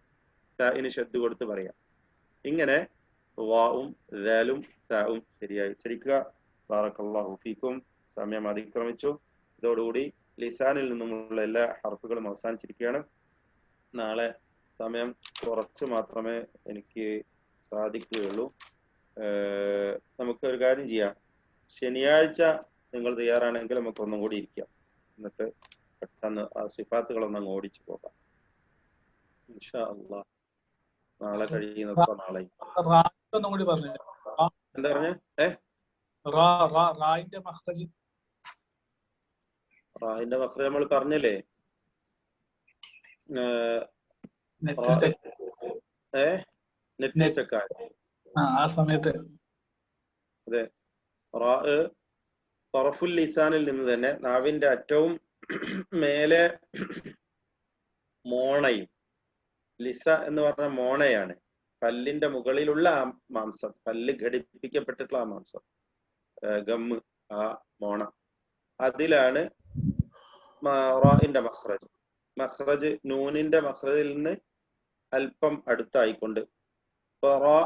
Speaker 2: താഇന് ശദ്ദ് കൊടുത്ത് പറയാം. ഇങ്ങനെ വാവും ദാലും താവും ശരിയായി ഉച്ചരിക്കുക. ബാറക്കല്ലാഹു ഫീക്കും. സമയം അതിക്രമിച്ചു. ഇതോടുകൂടി ലിസാനിൽ നിന്നുമുള്ള എല്ലാ ഹർഫുകളും അവസാനിച്ചിരിക്കുകയാണ്. നാളെ സമയം കുറച്ച് മാത്രമേ എനിക്ക് സാധിക്കുകയുള്ളൂ. നമുക്കൊരു കാര്യം ചെയ്യാം, ശനിയാഴ്ച നിങ്ങൾ തയ്യാറാണെങ്കിൽ നമുക്ക് ഒന്നും കൂടി ഇരിക്കാം, എന്നിട്ട് പെട്ടെന്ന് ആ സിഫാത്തുകളൊന്നും അങ്ങ് ഓടിച്ചു പോകാം. ഇൻഷാ അല്ലാഹ് നാളെ കഴിയുന്നപ്പോ നാളെ.
Speaker 4: ഒന്നും കൂടി പറഞ്ഞു.
Speaker 2: എന്താ പറഞ്ഞേ?
Speaker 4: റായിന്റെ മഖ്റജ്
Speaker 2: റാഹിന്റെ മഖ്റജ് നമ്മൾ പറഞ്ഞില്ലേ? നെറ്റ് സ്റ്റക്ക് ആയത്
Speaker 4: ആ സമയത്ത്.
Speaker 2: അതെ, റാ തറഫുൽ ലിസാനിൽ നിന്ന് തന്നെ നാവിന്റെ അറ്റവും മേലെ മോണയും, ലിസ എന്ന് പറഞ്ഞ മോണയാണ്, പല്ലിന്റെ മുകളിലുള്ള ആ മാംസം, പല്ല് ഘടിപ്പിക്കപ്പെട്ടിട്ടുള്ള ആ മാംസം, ഗമ്മ്, ആ മോണ, അതിലാണ് റാഇന്റെ മഖ്റജ്. മഖ്റജ് നൂനിന്റെ മഖ്റജിൽ നിന്ന് അല്പം അടുത്തായിക്കൊണ്ട് റാ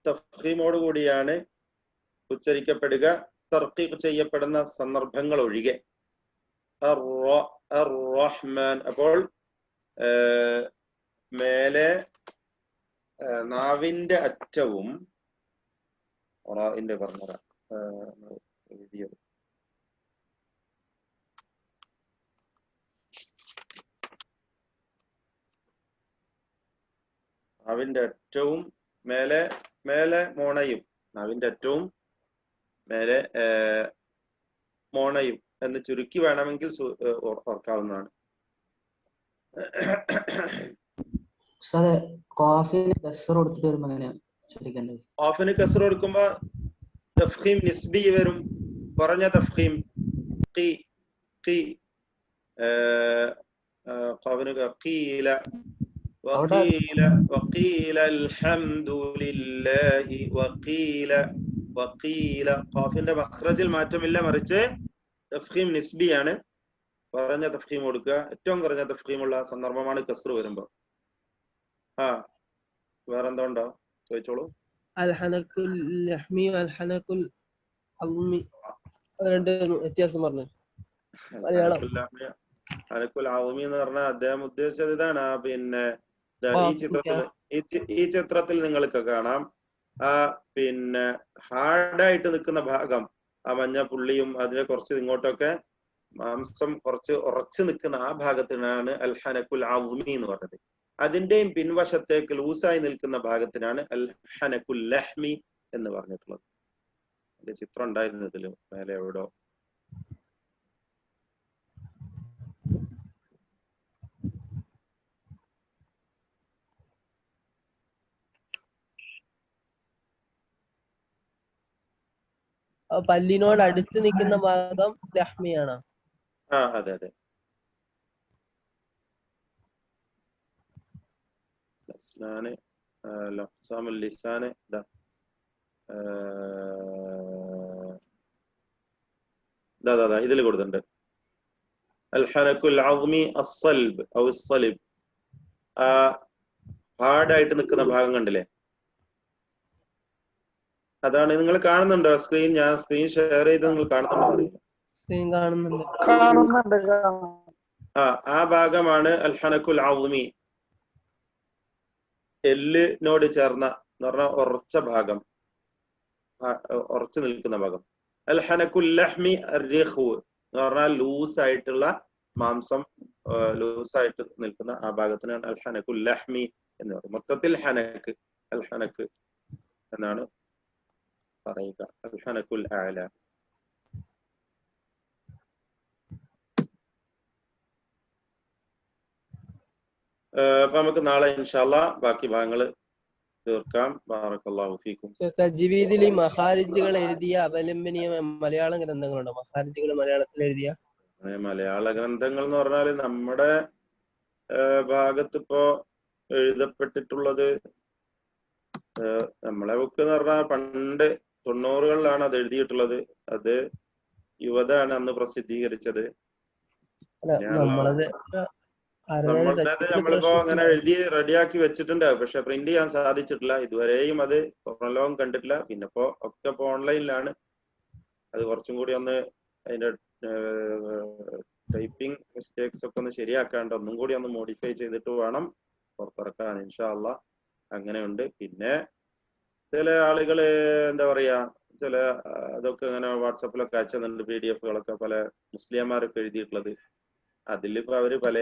Speaker 2: തഫ്ഖീമോട് കൂടിയാണ് ഉച്ചരിക്കപ്പെടുക, തർക്കീഖ് ചെയ്യപ്പെടുന്ന സന്ദർഭങ്ങൾ ഒഴികെ. റഹ്മാൻ. അപ്പോൾ മേലെ നാവിന്റെ അറ്റവും റാഇന്റെ പറഞ്ഞ എഴുതിയത് നാവിന്റെ അറ്റവും മേലെ മോണയും, നാവിന്റെ അറ്റവും മേലെ മോണയും എന്ന് ചുരുക്കി വേണമെങ്കിൽ ഓർക്കാവുന്നതാണ്.
Speaker 5: ഖാഫിന് കസ്ർ
Speaker 2: കൊടുക്കുമ്പോ തഫ്ഖീം നിസ്ബി വരും, കുറഞ്ഞ തഫ്ഖീം. ഖീല വഖീല അൽഹംദുലില്ലാഹി വഖീല. ഖാഫിന്റെ മഖ്റജിൽ മാറ്റമില്ല, മറിച്ച് തഫ്ഖീം നിസ്ബിയാണ്, കുറഞ്ഞ തഫ്ഖീം കൊടുക്കുക. ഏറ്റവും കുറഞ്ഞ തഫ്ഖീമുള്ള സന്ദർഭമാണ് കസ്ർ വരുമ്പോ. വേറെന്താ ഉണ്ടോ ചോദിച്ചോളൂ.
Speaker 3: അൽഹനക്കുൽ ലഹ്മി അൽഹനക്കുൽ അൽമി, രണ്ട് വ്യത്യാസം പറഞ്ഞു.
Speaker 2: അനക്കുൽ ആവുമി എന്ന് പറഞ്ഞാൽ അദ്ദേഹം ഉദ്ദേശിച്ചത് ഇതാണ്. പിന്നെ ഈ ചിത്രത്തിൽ നിങ്ങൾക്ക് കാണാം, ആ പിന്നെ ഹാർഡായിട്ട് നിൽക്കുന്ന ഭാഗം, ആ മഞ്ഞ പുള്ളിയും അതിനെ കുറച്ച് ഇങ്ങോട്ടൊക്കെ മാംസം കുറച്ച് ഉറച്ചു നിൽക്കുന്ന ആ ഭാഗത്തിനാണ് അൽഹനക്കുൽ ആവുമി എന്ന് പറഞ്ഞത്. അതിന്റെയും പിൻവശത്തേക്ക് ലൂസായി നിൽക്കുന്ന ഭാഗത്തിനാണ് അൽഹനക്കുൽ ലഹ്മി എന്ന് പറഞ്ഞിട്ടുള്ളത്. അതിന്റെ ചിത്രം ഉണ്ടായിരുന്നു ഇതില് മേലെ എവിടോ.
Speaker 3: പല്ലിനോട് അടുത്ത് നിൽക്കുന്ന ഭാഗം ലഹ്മിയാണ്.
Speaker 2: അതെ അതെ. ലിസാന് ഇതിൽ കൊടുത്തിട്ടുണ്ട്. അൽഹനക്കുൽ അസ്മി അസ്സൽബ് ഔ അസ്സലിബ്, ആ ഹാർഡായിട്ട് നിൽക്കുന്ന ഭാഗം കണ്ടില്ലേ? അതാണ്. നിങ്ങൾ കാണുന്നുണ്ടോ സ്ക്രീൻ? ഞാൻ സ്ക്രീൻ ഷെയർ ചെയ്ത് നിങ്ങൾ കാണുന്നുണ്ടോ? ആ ഭാഗമാണ് അൽഹനക്കുൽ അസ്മി, എല്ലിനോട് ചേർന്ന എന്ന് പറഞ്ഞാൽ ഉറച്ച ഭാഗം, ഉറച്ചു നിൽക്കുന്ന ഭാഗം. അൽഹനക്കുൽ ലഹ്മി അർരിഖു എന്ന് പറഞ്ഞാൽ ലൂസ് ആയിട്ടുള്ള മാംസം, ലൂസായിട്ട് നിൽക്കുന്ന ആ ഭാഗത്തിനാണ് അൽഹനക്കുൽ ലഹ്മി എന്ന് പറയുന്നത്. മൊത്തത്തിൽ ഹനക്ക്, അൽഹനക്ക് എന്നാണ് പറയുക. അൽഹനക്കുൽ അഅല. അപ്പൊ നമുക്ക് നാളെ ഇൻഷാ അല്ലാഹ് ബാക്കി ഭാഗങ്ങൾ തീർക്കാം. ബാറക്കല്ലാഹു ഫീക്കും.
Speaker 3: തജ്വീദിൽ മഖാരിജുകൾ എഴുതിയ അപലംബനീയ മലയാളം ഗ്രന്ഥങ്ങളുണ്ടോ? മഖാരിജുകൾ മലയാളത്തിൽ എഴുതിയ
Speaker 2: മലയാള ഗ്രന്ഥങ്ങൾ എന്ന് പറഞ്ഞാൽ നമ്മുടെ ഭാഗത്ത് ഇപ്പോ എഴുതപ്പെട്ടിട്ടുള്ളത്, നമ്മളെ ബുക്ക് എന്ന് പറഞ്ഞാൽ പണ്ട് 90കളിലാണ് അത് എഴുതിയിട്ടുള്ളത്. അത് യുവതാണ് അന്ന് പ്രസിദ്ധീകരിച്ചത്. നമ്മളിപ്പോ അങ്ങനെ എഴുതി റെഡിയാക്കി വെച്ചിട്ടുണ്ട്, പക്ഷെ പ്രിന്റ് ചെയ്യാൻ സാധിച്ചിട്ടില്ല ഇതുവരെയും. അത് പുറംലോകം കണ്ടിട്ടില്ല. പിന്നെ ഇപ്പോ ഒക്കെ ഇപ്പൊ ഓൺലൈനിലാണ്. അത് കുറച്ചും കൂടി ഒന്ന് അതിന്റെ ടൈപ്പിംഗ് മിസ്റ്റേക്സ് ഒക്കെ ഒന്ന് ശരിയാക്കാണ്ട് ഒന്നും കൂടി ഒന്ന് മോഡിഫൈ ചെയ്തിട്ട് വേണം പുറത്തിറക്കാൻ ഇൻഷാ അള്ളാ. അങ്ങനെയുണ്ട്. പിന്നെ ചില ആളുകള് എന്താ പറയാ, ചില അതൊക്കെ ഇങ്ങനെ വാട്സപ്പിലൊക്കെ അയച്ചുന്നുണ്ട്, PDF-കളൊക്കെ പല മുസ്ലിംമാരൊക്കെ എഴുതിയിട്ടുള്ളത്. അതിലിപ്പോ അവര് പല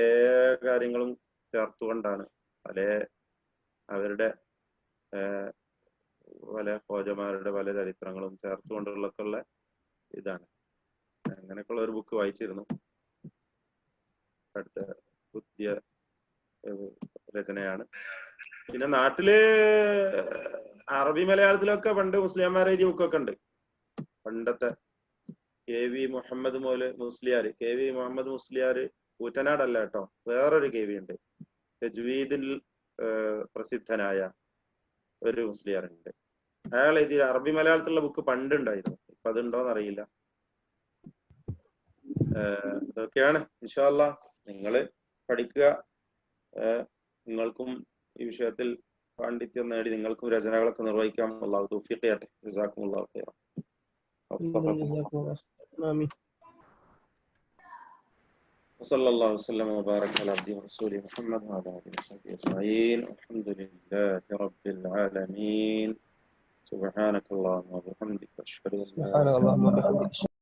Speaker 2: കാര്യങ്ങളും ചേർത്തുകൊണ്ടാണ്, പല അവരുടെ പല ഹോജമാരുടെ പല ചരിത്രങ്ങളും ചേർത്തുകൊണ്ടുള്ള ഇതാണ്. അങ്ങനെയൊക്കെയുള്ള ഒരു ബുക്ക് വായിച്ചിരുന്നു. അടുത്ത പുതിയ രചനയാണ്. പിന്നെ നാട്ടില് അറബി മലയാളത്തിലൊക്കെ പണ്ട് മുസ്ലിംമാർ എഴുതിയ ബുക്കൊക്കെ ഉണ്ട്. പണ്ടത്തെ KV മുഹമ്മദ് മുസ്ലിയാർ, KV മുഹമ്മദ് മുസ്ലിയാർ കൂറ്റനാടല്ല കേട്ടോ, വേറൊരു KV ഉണ്ട്, തജ്വീദിൽ പ്രസിദ്ധനായ ഒരു മുസ്ലിയാർ ഉണ്ട്. അയാൾ എഴുതിയ അറബി മലയാളത്തിലുള്ള ബുക്ക് പണ്ടുണ്ടായിരുന്നു, ഇപ്പൊ അതുണ്ടോന്ന് അറിയില്ല. ഇതൊക്കെയാണ് ഇൻഷാ അല്ലാഹ്. നിങ്ങള് പഠിക്കുക, നിങ്ങൾക്കും ഈ വിഷയത്തിൽ പാണ്ഡിത്യം നേടി നിങ്ങൾക്കും രചനകളൊക്കെ നിർവഹിക്കാം. അല്ലാഹു തൗഫീഖ് ചെയ്യട്ടെ. ജസാക്കുമുല്ലാഹു ഖൈറൻ. وصلى الله وسلم وبارك على عبده ورسوله محمد وعلى اله وصحبه اجمعين. الحمد لله رب العالمين. سبحانك اللهم وبحمدك اشهد ان لا اله الا انت